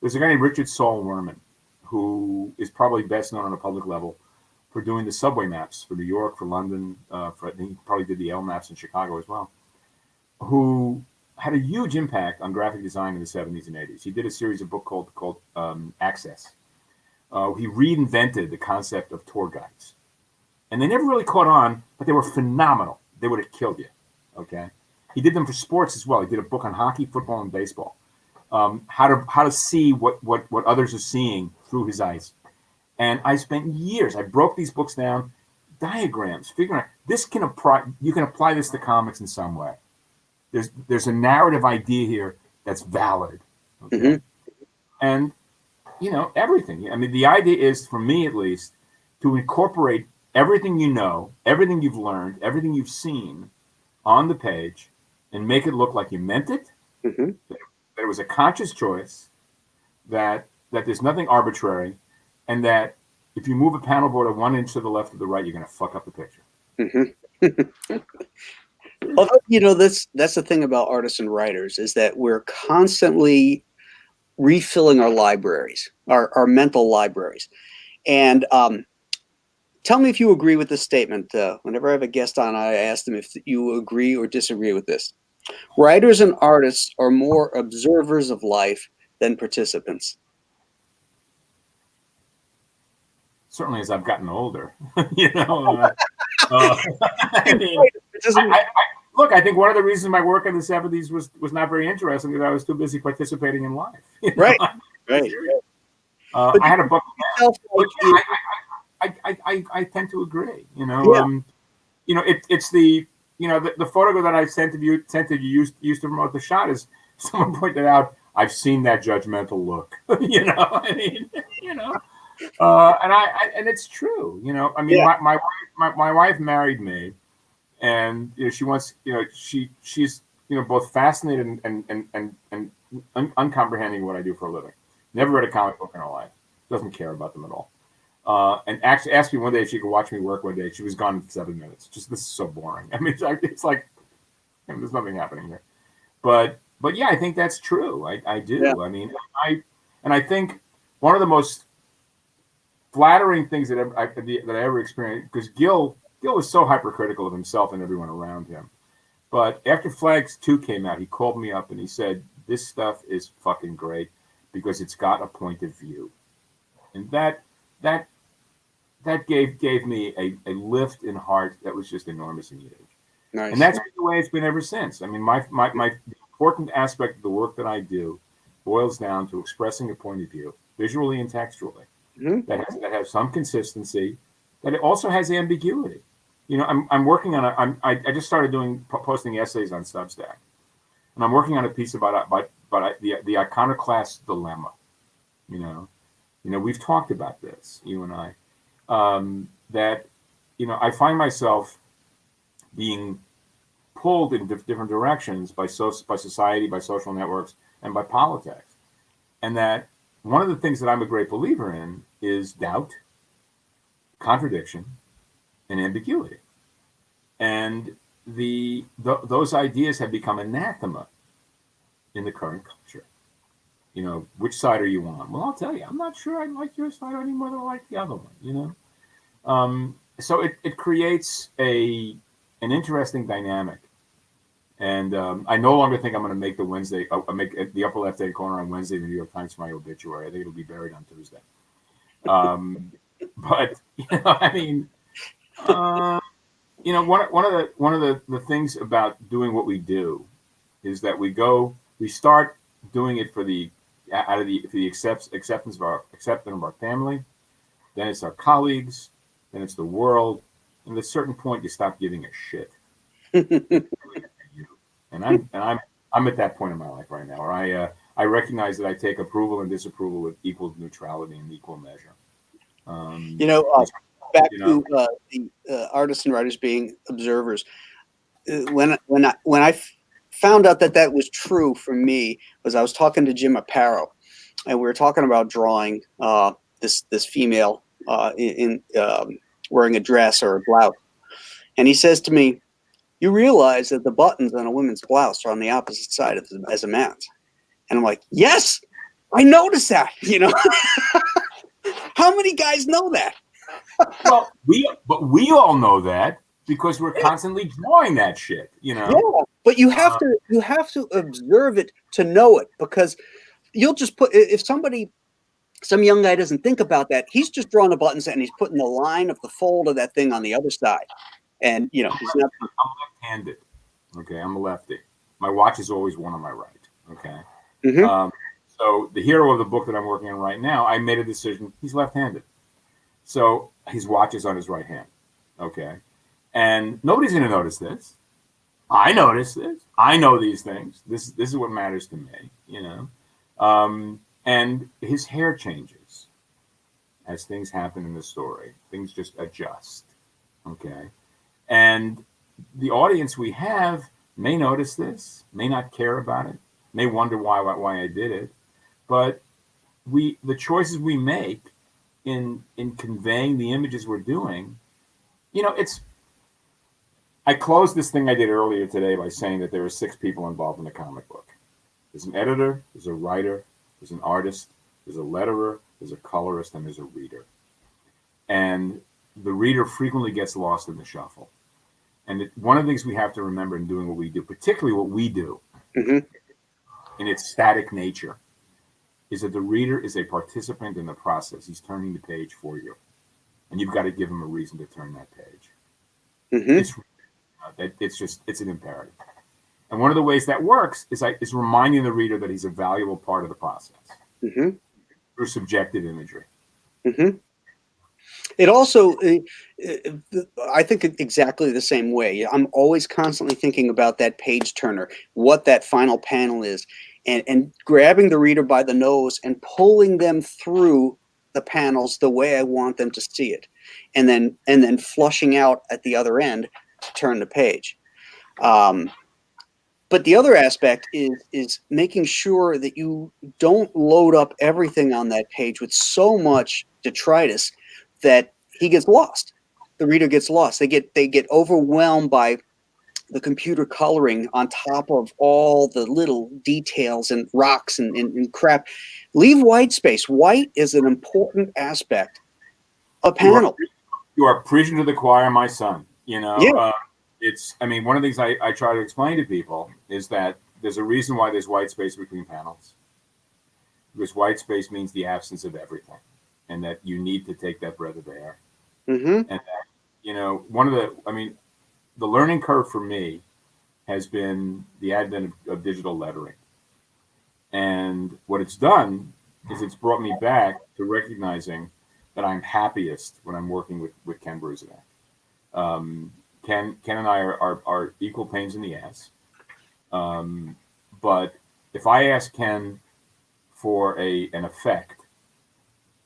There's a guy named Richard Saul Werman, who is probably best known on a public level for doing the subway maps for New York, for London. He probably did the L maps in Chicago as well. Who had a huge impact on graphic design in the 70s and 80s. He did a series of book called Access. He reinvented the concept of tour guides. And they never really caught on, but they were phenomenal. They would have killed you, okay? He did them for sports as well. He did a book on hockey, football, and baseball. How to see what others are seeing through his eyes. And I spent years, I broke these books down, diagrams, figuring out, you can apply this to comics in some way. There's a narrative idea here that's valid. Okay? And, everything. I mean, the idea is, for me at least, to incorporate everything you know, everything you've learned, everything you've seen on the page and make it look like you meant it, that it was a conscious choice, that there's nothing arbitrary, and that if you move a panel border 1 inch to the left or the right, you're going to fuck up the picture. Although, that's the thing about artists and writers, is that we're constantly refilling our libraries, our mental libraries. And tell me if you agree with this statement. Whenever I have a guest on, I ask them if you agree or disagree with this. Writers and artists are more observers of life than participants. Certainly, as I've gotten older, I mean, look, I think one of the reasons my work in the 70s was not very interesting because I was too busy participating in life. Right. I had a book. I tend to agree. It's the photo that I sent to you used to promote the shot. Is someone pointed out, I've seen that judgmental look. And it's true. I mean, my wife married me, and she wants, she's both fascinated and uncomprehending what I do for a living. Never read a comic book in her life. Doesn't care about them at all. And actually asked me one day if she could watch me work one day. She was gone in 7 minutes. This is so boring. I mean, it's like there's nothing happening here. But yeah, I think that's true. I do. Yeah. I mean, I think one of the most flattering things that I ever experienced, because Gil was so hypercritical of himself and everyone around him. But after Flags 2 came out, he called me up and he said, "This stuff is fucking great because it's got a point of view," and that gave me a lift in heart that was just enormous and huge. Nice. And that's the way it's been ever since. I mean, my important aspect of the work that I do boils down to expressing a point of view, visually and textually, that has some consistency, that it also has ambiguity. I'm working on I just started posting essays on Substack, and I'm working on a piece about the iconoclast dilemma. We've talked about this, you and I, that I find myself being pulled in different directions by society, by social networks, and by politics, and that one of the things that I'm a great believer in is doubt, contradiction, and ambiguity. And those ideas have become anathema in the current culture. which side are you on? Well, I'll tell you, I'm not sure I like your side any more than I like the other one. So it creates an interesting dynamic. And I no longer think I'm going to make the Wednesday, make the upper left-hand corner on Wednesday in the New York Times for my obituary. I think it'll be buried on Tuesday. But I mean, one of the things about doing what we do is that we start doing it for the acceptance of our family, then it's our colleagues, then it's the world, and at a certain point you stop giving a shit. And I'm at that point in my life right now where I recognize that I take approval and disapproval with equal neutrality and equal measure. Back to the artists and writers being observers. When I found out that was true for me, was I was talking to Jim Aparo, and we were talking about drawing this female in wearing a dress or a blouse, and he says to me, "You realize that the buttons on a woman's blouse are on the opposite side as a man's?" And I'm like, "Yes, I noticed that." How many guys know that? Well, we all know that because we're constantly drawing that shit, Yeah, but you have to observe it to know it, because you'll just if some young guy doesn't think about that, he's just drawing the buttons and he's putting the line of the fold of that thing on the other side. And he's not. I'm left-handed. Okay, I'm a lefty. My watch is always one on my right. Okay. Mm-hmm. So the hero of the book that I'm working on right now, I made a decision. He's left-handed, so his watch is on his right hand. Okay, and nobody's going to notice this. I notice this. I know these things. This is what matters to me. And his hair changes as things happen in the story. Things just adjust. Okay. And the audience we have may notice this, may not care about it, may wonder why I did it, but the choices we make in conveying the images we're doing, I closed this thing I did earlier today by saying that there are 6 people involved in the comic book. There's an editor, there's a writer, there's an artist, there's a letterer, there's a colorist, and there's a reader. And the reader frequently gets lost in the shuffle. And one of the things we have to remember in doing what we do, particularly what we do, mm-hmm. in its static nature, is that the reader is a participant in the process. He's turning the page for you. And you've got to give him a reason to turn that page. Mm-hmm. It's an imperative. And one of the ways that works is reminding the reader that he's a valuable part of the process, mm-hmm. through subjective imagery. Mm-hmm. It also, I think exactly the same way. I'm always constantly thinking about that page turner, what that final panel is, and grabbing the reader by the nose and pulling them through the panels the way I want them to see it, and then flushing out at the other end to turn the page. But the other aspect is making sure that you don't load up everything on that page with so much detritus that he gets lost. The reader gets lost. They get overwhelmed by the computer coloring on top of all the little details and rocks and crap. Leave white space. White is an important aspect of panel. You are preaching to the choir, my son. Yeah. One of the things I try to explain to people is that there's a reason why there's white space between panels. Because white space means the absence of everything, and that you need to take that breath of air. Mm-hmm. And that, the learning curve for me has been the advent of digital lettering. And what it's done is it's brought me back to recognizing that I'm happiest when I'm working with Ken Brusanek. Ken and I are equal pains in the ass. But if I ask Ken for an effect,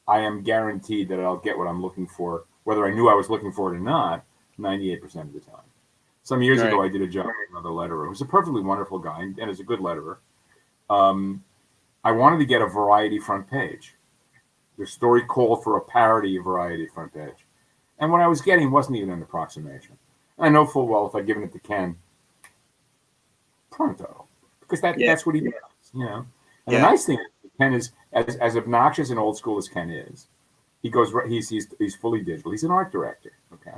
I am guaranteed that I'll get what I'm looking for, whether I knew I was looking for it or not, 98% of the time. Some years ago, I did a job with another letterer who's a perfectly wonderful guy and is a good letterer. I wanted to get a variety front page. The story called for a parody of variety front page. And what I was getting wasn't even an approximation. I know full well if I'd given it to Ken, pronto, because that's what he does, And the nice thing is Ken is as obnoxious and old school as Ken is. He's fully digital. He's an art director. Okay.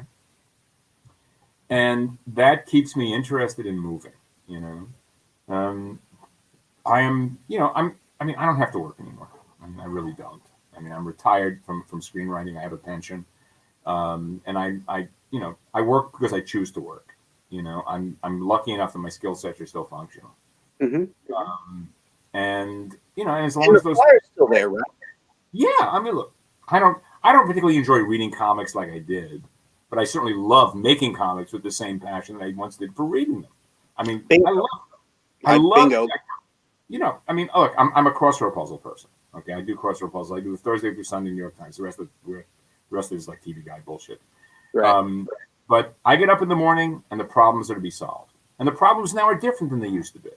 And that keeps me interested in moving, you know. I am, you know, I mean, I don't have to work anymore. I mean, I really don't. I mean, I'm retired from screenwriting. I have a pension. And I, you know, I work because I choose to work. You know, I'm lucky enough that my skill sets are still functional. And, you know, and as long as those fire's still there, right? Yeah, I mean, look, I don't particularly enjoy reading comics like I did, but I certainly love making comics with the same passion that I once did for reading them. I mean, bingo. I love bingo. You know, I mean, look, I'm a crossword puzzle person. Okay, I do crossword puzzles. I do Thursday through Sunday New York Times. The rest of it is like TV Guide bullshit. Right. But I get up in the morning and the problems are to be solved, and the problems now are different than they used to be.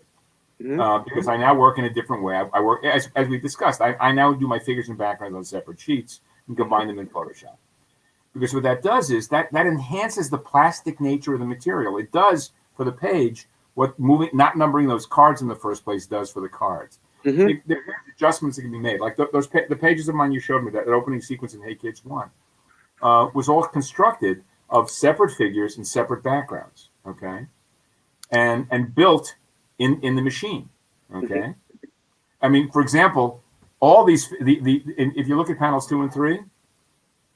Because I now work in a different way. I work, as we discussed, I now do my figures and backgrounds on separate sheets and combine them in Photoshop. Because what that does is that enhances the plastic nature of the material. It does for the page what not numbering those cards in the first place does for the cards. There's adjustments that can be made. Like the pages of mine you showed me, that opening sequence in Hey Kids 1, was all constructed of separate figures and separate backgrounds, okay? And built in the machine, okay? I mean, for example, all these, if you look at panels 2 and 3,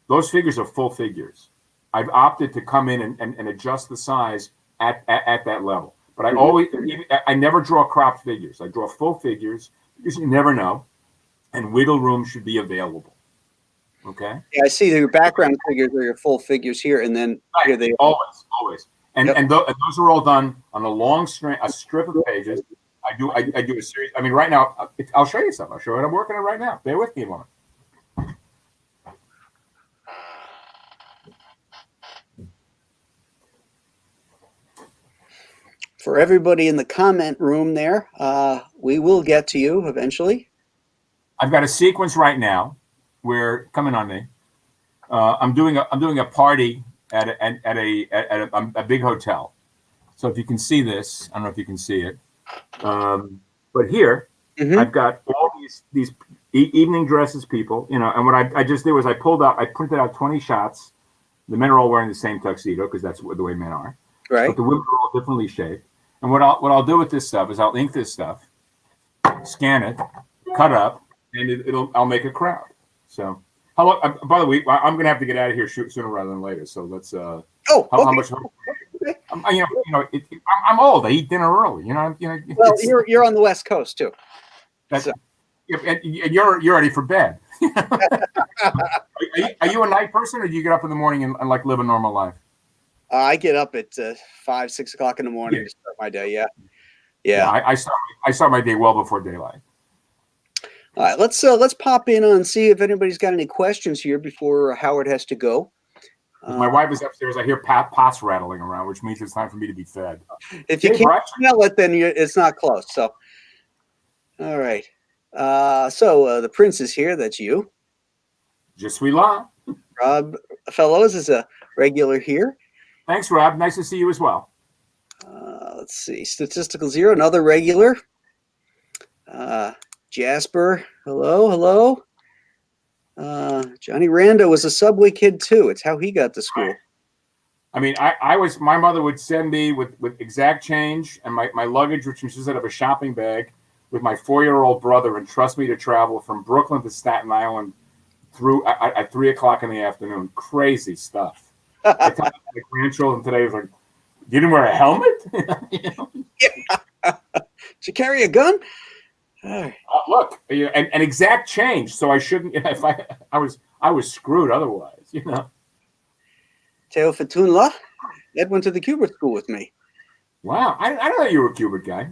those figures are full figures. I've opted to come in and adjust the size at that level. But I never draw cropped figures. I draw full figures because you never know, and wiggle room should be available. Okay. Yeah, I see your background figures are your full figures here, and then here they are. Always. And those are all done on a strip of pages. I do a series. I mean, right now, I'll show you something. I'll show you what I'm working on right now. Bear with me a moment. For everybody in the comment room there, we will get to you eventually. I've got a sequence right now where, coming on me, I'm doing a party at a big hotel. So if you can see this, I don't know if you can see it, but here I've got all these evening dresses people, you know. And what I just did was I printed out 20 shots. The men are all wearing the same tuxedo because that's the way men are. Right. But the women are all differently shaped. And what I'll do with this stuff is I'll ink this stuff, scan it, cut up, and I'll make a crowd. So, by the way, I'm going to have to get out of here sooner rather than later. So let's. How much? Okay. I'm old. I eat dinner early. You know. Well, you're on the West Coast too. That's. So. And you're ready for bed. Are you a night person, or do you get up in the morning and like live a normal life? I get up at 5, 6 o'clock in the morning to start my day. Yeah. I start my day well before daylight. All right, let's pop in and see if anybody's got any questions here before Howard has to go. My wife is upstairs. I hear pots rattling around, which means it's time for me to be fed. If you can't smell it, then it's not close. So, all right. So the prince is here. That's you. Je suis là. Rob Fellows is a regular here. Thanks, Rob. Nice to see you as well. Let's see. Statistical Zero, another regular. Jasper, hello. Johnny Rando was a subway kid too. It's how he got to school. I mean, my mother would send me with exact change and my luggage, which consisted of a shopping bag, with my 4-year-old brother, and trust me to travel from Brooklyn to Staten Island through at 3 o'clock in the afternoon. Crazy stuff. I tell my grandchildren today, was like, you didn't wear a helmet? Yeah. Did you carry a gun? Look, and exact change, so I shouldn't. If I was screwed otherwise, you know. Teo Fatunla, Ed went to the Kubert school with me. Wow, I don't know you were a Kubert guy.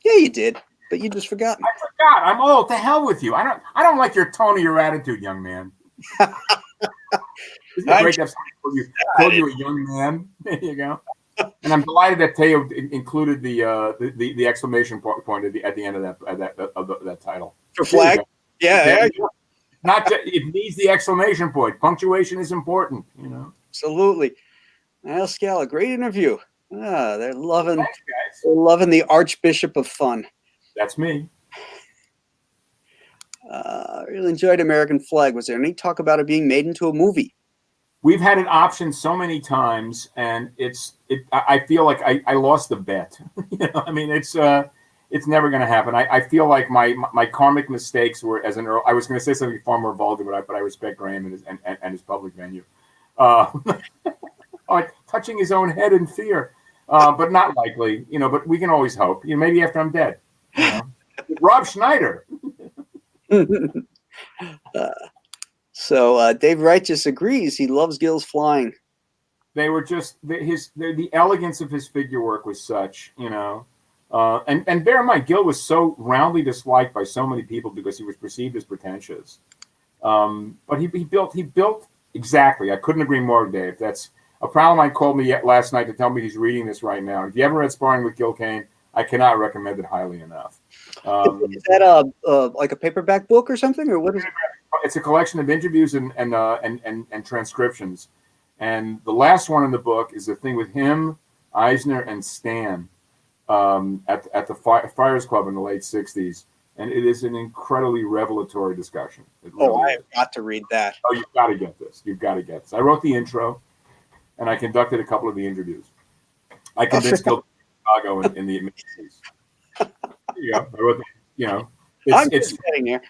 Yeah, you did, but you just forgot. I forgot. I'm old. To hell with you. I don't like your tone or your attitude, young man. Isn't it great to have somebody call you a young man? There you go. And I'm delighted that Teo included the exclamation point at the end of that title. For flag? Yeah. Not just, it needs the exclamation point. Punctuation is important, you know. Absolutely. Al Scala, great interview. They're loving the Archbishop of Fun. That's me. Really enjoyed American Flag. Was there any talk about it being made into a movie? We've had an option so many times, and I feel like I lost the bet. I mean, it's never going to happen. I feel like my karmic mistakes were as an earl. I was going to say something far more vulgar, but I respect Graham and his public venue. Like touching his own head in fear, but not likely. But we can always hope. Maybe after I'm dead. Rob Schneider. So Dave Righteous agrees. He loves Gil's flying. They were just the elegance of his figure work was such, and bear in mind, Gil was so roundly disliked by so many people because he was perceived as pretentious. But he built exactly. I couldn't agree more, Dave. That's a pal of mine called me last night to tell me he's reading this right now. If you ever read Sparring with Gil Kane, I cannot recommend it highly enough. Is that like a paperback book or something, or what is it? It's a collection of interviews and transcriptions. And the last one in the book is the thing with him, Eisner, and Stan at the Friars Club in the late 60s. And it is an incredibly revelatory discussion. I have got to read that. Oh, you've got to get this. You've got to get this. I wrote the intro, and I conducted a couple of the interviews. I convinced Gil Chicago in the mid-60s. Yeah, I wrote it's getting there.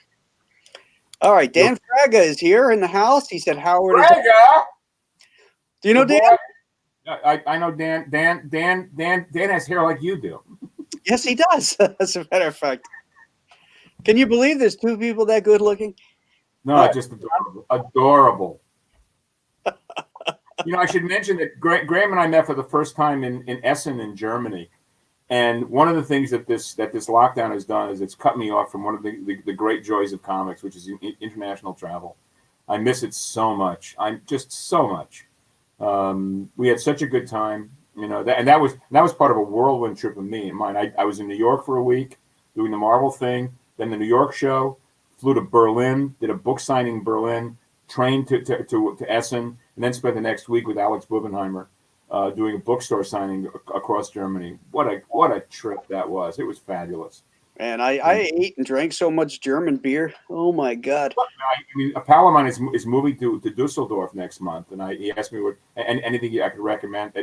All right, Dan Fraga is here in the house. He said, Howard. Fraga! Do you know Dan? I know Dan. Dan has hair like you do. Yes, he does. As a matter of fact. Can you believe there's two people that good looking? No, just adorable. I should mention that Graham and I met for the first time in Essen in Germany. And one of the things that this lockdown has done is it's cut me off from one of the great joys of comics, which is international travel. I miss it so much. I'm just so much. We had such a good time, and that was part of a whirlwind trip with me and mine. I was in New York for a week doing the Marvel thing, then the New York show, flew to Berlin, did a book signing in Berlin, trained to Essen, and then spent the next week with Alex Bubenheimer. Doing a bookstore signing across Germany. What a trip that was. It was fabulous. And I ate and drank so much German beer. Oh my God. I mean, a pal of mine is moving to Dusseldorf next month, and he asked me anything I could recommend.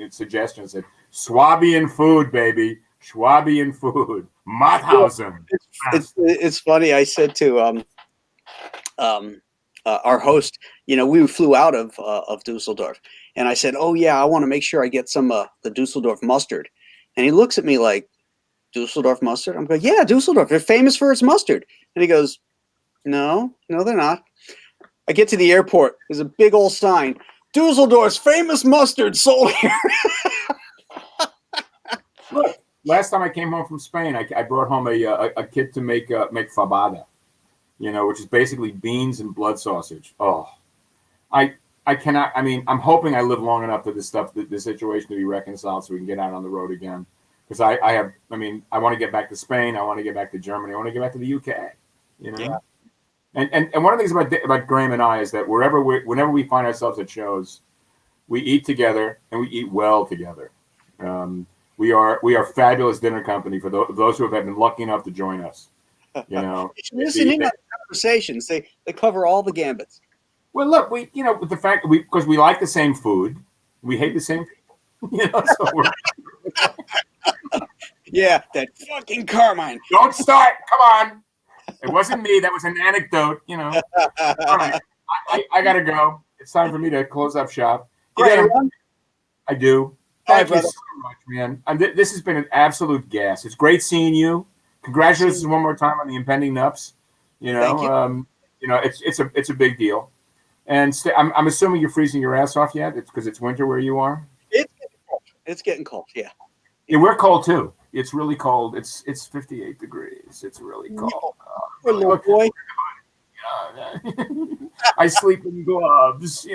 Suggestions. Said Swabian food, baby. Swabian food. Mauthausen. It's funny. I said to our host, we flew out of Dusseldorf. And I said, oh, yeah, I want to make sure I get some the Dusseldorf mustard. And he looks at me like, Dusseldorf mustard? I'm going, yeah, Dusseldorf. They're famous for its mustard. And he goes, no, they're not. I get to the airport. There's a big old sign. Dusseldorf's famous mustard sold here. Look, last time I came home from Spain, I brought home a kit to make fabada, which is basically beans and blood sausage. Oh, I cannot. I mean, I'm hoping I live long enough for this situation to be reconciled, so we can get out on the road again. Because I want to get back to Spain. I want to get back to Germany. I want to get back to the UK. Yeah. And one of the things about Graham and I is that whenever we find ourselves at shows, we eat together and we eat well together. We are fabulous dinner company for those who have been lucky enough to join us. Listen in on the conversations. They cover all the gambits. Well, look, with the fact that because we like the same food, we hate the same people. So we're yeah, that fucking Carmine. Don't start. Come on. It wasn't me. That was an anecdote. All right. I gotta go. It's time for me to close up shop. Graham, I do. Thank you so much, man. This has been an absolute gas. It's great seeing you. Congratulations one more time on the impending NUPS. Thank you. It's a big deal. And I'm assuming you're freezing your ass off yet. It's because it's winter where you are. It's getting cold. Yeah. Yeah, we're cold too. It's really cold. It's 58 degrees. It's really cold. Little boy. I sleep in gloves.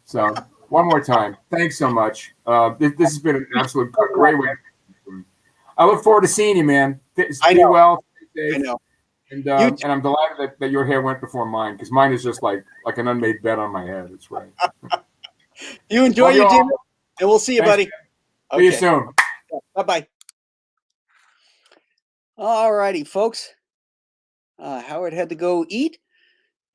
So one more time, thanks so much. This has been an absolute great way. I look forward to seeing you, man. Stay well. Stay safe. I know. And I'm delighted that your hair went before mine, because mine is just like an unmade bed on my head. It's right. You enjoy your dinner, and we'll see you, buddy. See you soon. Bye-bye. All righty, folks. Howard had to go eat.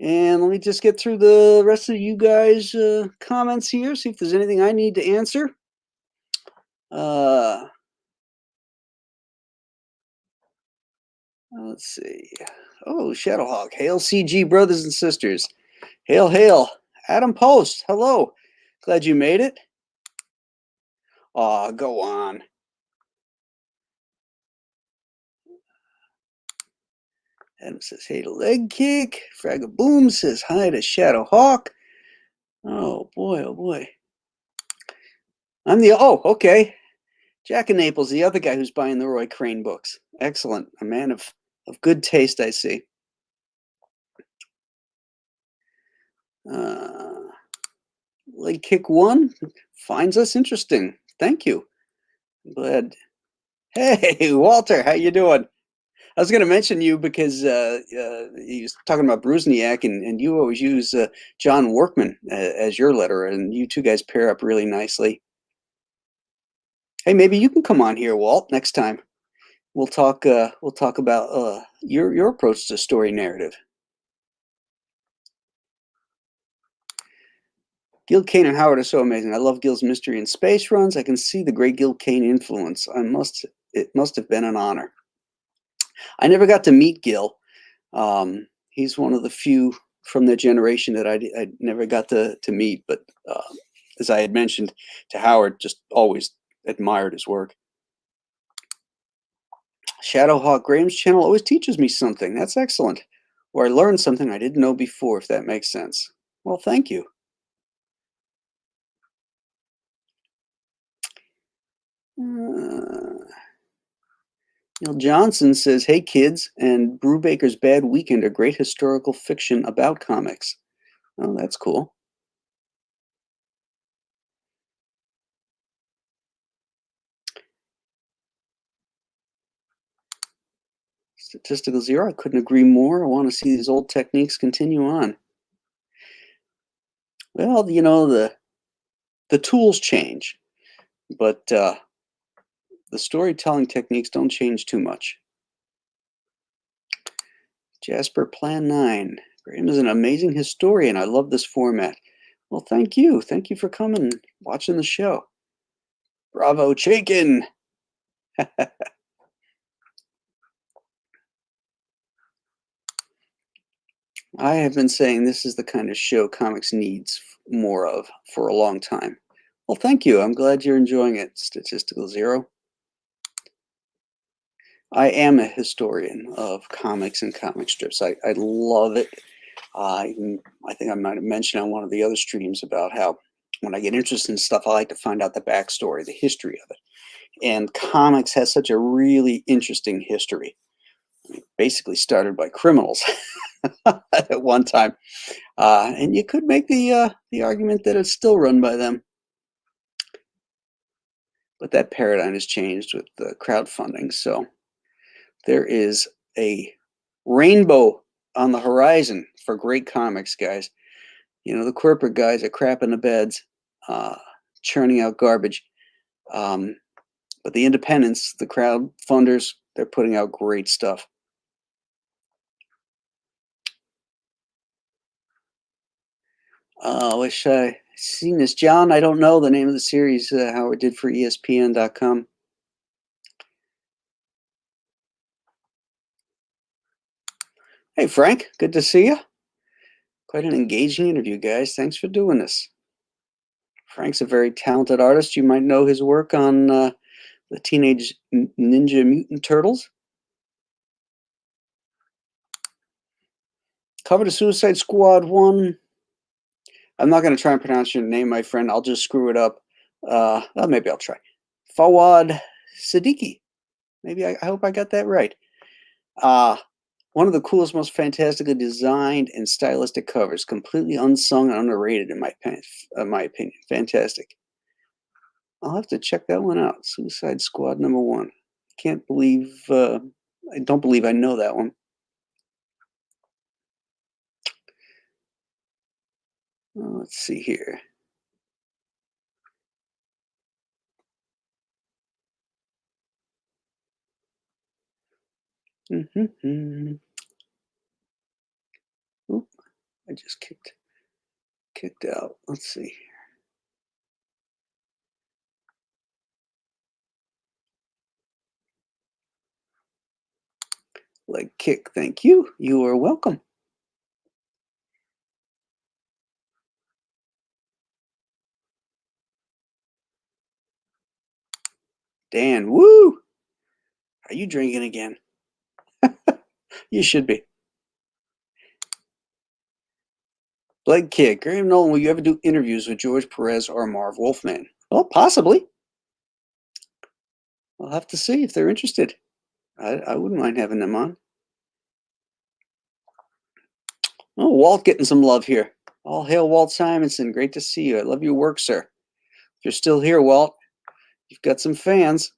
And let me just get through the rest of you guys' comments here, see if there's anything I need to answer. Let's see. Oh, Shadowhawk. Hail, CG brothers and sisters. Hail, hail. Adam Post. Hello. Glad you made it. Aw, go on. Adam says, hey to Leg Kick. Fragaboom says hi to Shadowhawk. Oh, boy, oh, boy. Oh, okay. Jack and Naples, the other guy who's buying the Roy Crane books. Excellent. A man of good taste, I see. Leg Kick 1 finds us interesting. Thank you. I'm glad. Hey, Walter, how you doing? I was going to mention you because he was talking about Brusniak, and you always use John Workman as your letterer, and you two guys pair up really nicely. Hey, maybe you can come on here, Walt, next time. We'll talk about your approach to story narrative. Gil Kane and Howard are so amazing. I love Gil's mystery and space runs. I can see the great Gil Kane influence. It must have been an honor. I never got to meet Gil. He's one of the few from that generation that I never got to meet. But as I had mentioned to Howard, just always admired his work. Shadowhawk Graham's channel always teaches me something. That's excellent. Or I learned something I didn't know before, if that makes sense. Well, thank you. Neil Johnson says, hey kids, and Brubaker's Bad Weekend are great historical fiction about comics. Oh, that's cool. Statistical Zero, I couldn't agree more. I want to see these old techniques continue on. Well, you know, the tools change, but the storytelling techniques don't change too much. Jasper Plan 9. Graham is an amazing historian. I love this format. Well, thank you. Thank you for coming and watching the show. Bravo, Chaykin. I have been saying this is the kind of show comics needs more of for a long time. Well, thank you. I'm glad you're enjoying it, Statistical Zero. I am a historian of comics and comic strips. I love it. I think I might have mentioned on one of the other streams about how when I get interested in stuff, I like to find out the backstory, the history of it. And comics has such a really interesting history. It basically started by criminals at one time. And you could make the argument that it's still run by them. But that paradigm has changed with the crowdfunding. So there is a rainbow on the horizon for great comics, guys. You know, the corporate guys are crapping the beds, churning out garbage. But the independents, the crowdfunders, they're putting out great stuff. I wish I seen this. John, I don't know the name of the series Howard did for ESPN.com. Hey, Frank, good to see you. Quite an engaging interview, guys. Thanks for doing this. Frank's a very talented artist. You might know his work on the Teenage Ninja Mutant Turtles. Cover to Suicide Squad 1. I'm not going to try and pronounce your name, my friend. I'll just screw it up. Well, maybe I'll try. Fawad Siddiqui. Maybe I hope I got that right. One of the coolest, most fantastically designed and stylistic covers. Completely unsung and underrated, in my opinion. Fantastic. I'll have to check that one out. Suicide Squad #1. Can't believe, I don't believe I know that one. Let's see here. I just kicked out. Let's see. Leg kick. Thank you. You are welcome. Dan, woo! Are you drinking again? You should be. Leg kick. Graham Nolan, will you ever do interviews with George Perez or Marv Wolfman? Well, possibly. I'll have to see if they're interested. I wouldn't mind having them on. Oh, Walt getting some love here. All hail Walt Simonson. Great to see you. I love your work, sir. If you're still here, Walt, you've got some fans.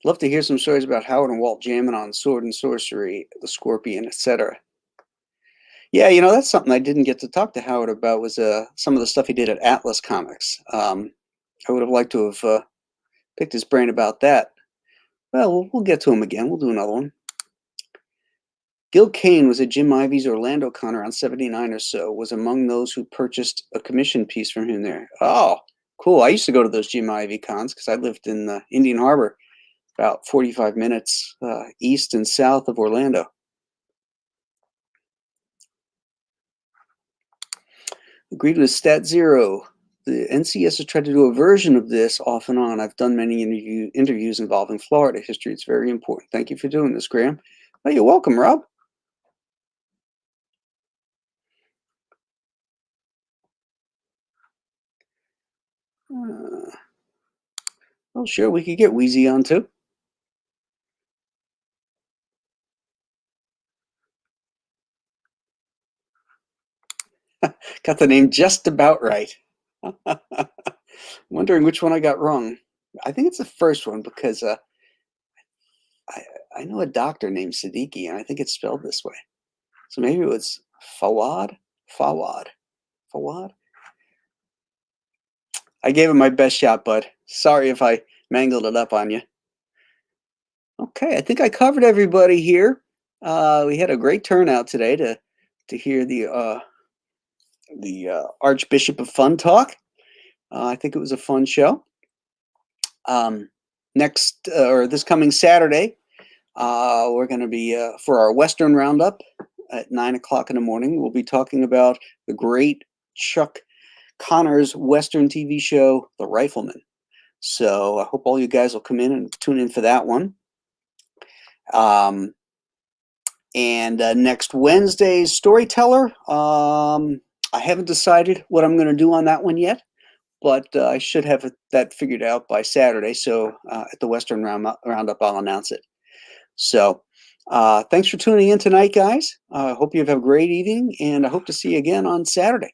Love to hear some stories about Howard and Walt jamming on Sword and Sorcery, The Scorpion, etc. Yeah, you know, that's something I didn't get to talk to Howard about was some of the stuff he did at Atlas Comics. I would have liked to have picked his brain about that. Well, we'll get to him again. We'll do another one. Gil Kane was at Jim Ivy's Orlando Con around 79 or so, was among those who purchased a commission piece from him there. Oh, cool. I used to go to those Jim Ivy cons because I lived in Indian Harbor, about 45 minutes east and south of Orlando. Agreed with Stat Zero. The NCS has tried to do a version of this off and on. I've done many interviews involving Florida history. It's very important. Thank you for doing this, Graham. Oh, you're welcome, Rob. Oh, sure, we could get Wheezy on too. Got the name just about right. Wondering which one I got wrong. I think it's the first one because I know a doctor named Siddiqui, and I think it's spelled this way. So maybe it was Fawad? Fawad. I gave it my best shot, bud. Sorry if I mangled it up on you. Okay, I think I covered everybody here. We had a great turnout today to hear the Archbishop of Fun talk. I think it was a fun show. This coming Saturday, we're going to be for our Western Roundup at 9 o'clock in the morning. We'll be talking about the great Chuck Connor's Western TV show, The Rifleman. So I hope all you guys will come in and tune in for that one. And next Wednesday's Storyteller, I haven't decided what I'm going to do on that one yet, but I should have that figured out by Saturday. So at the Western Roundup, I'll announce it. So thanks for tuning in tonight, guys. I hope you have a great evening, and I hope to see you again on Saturday.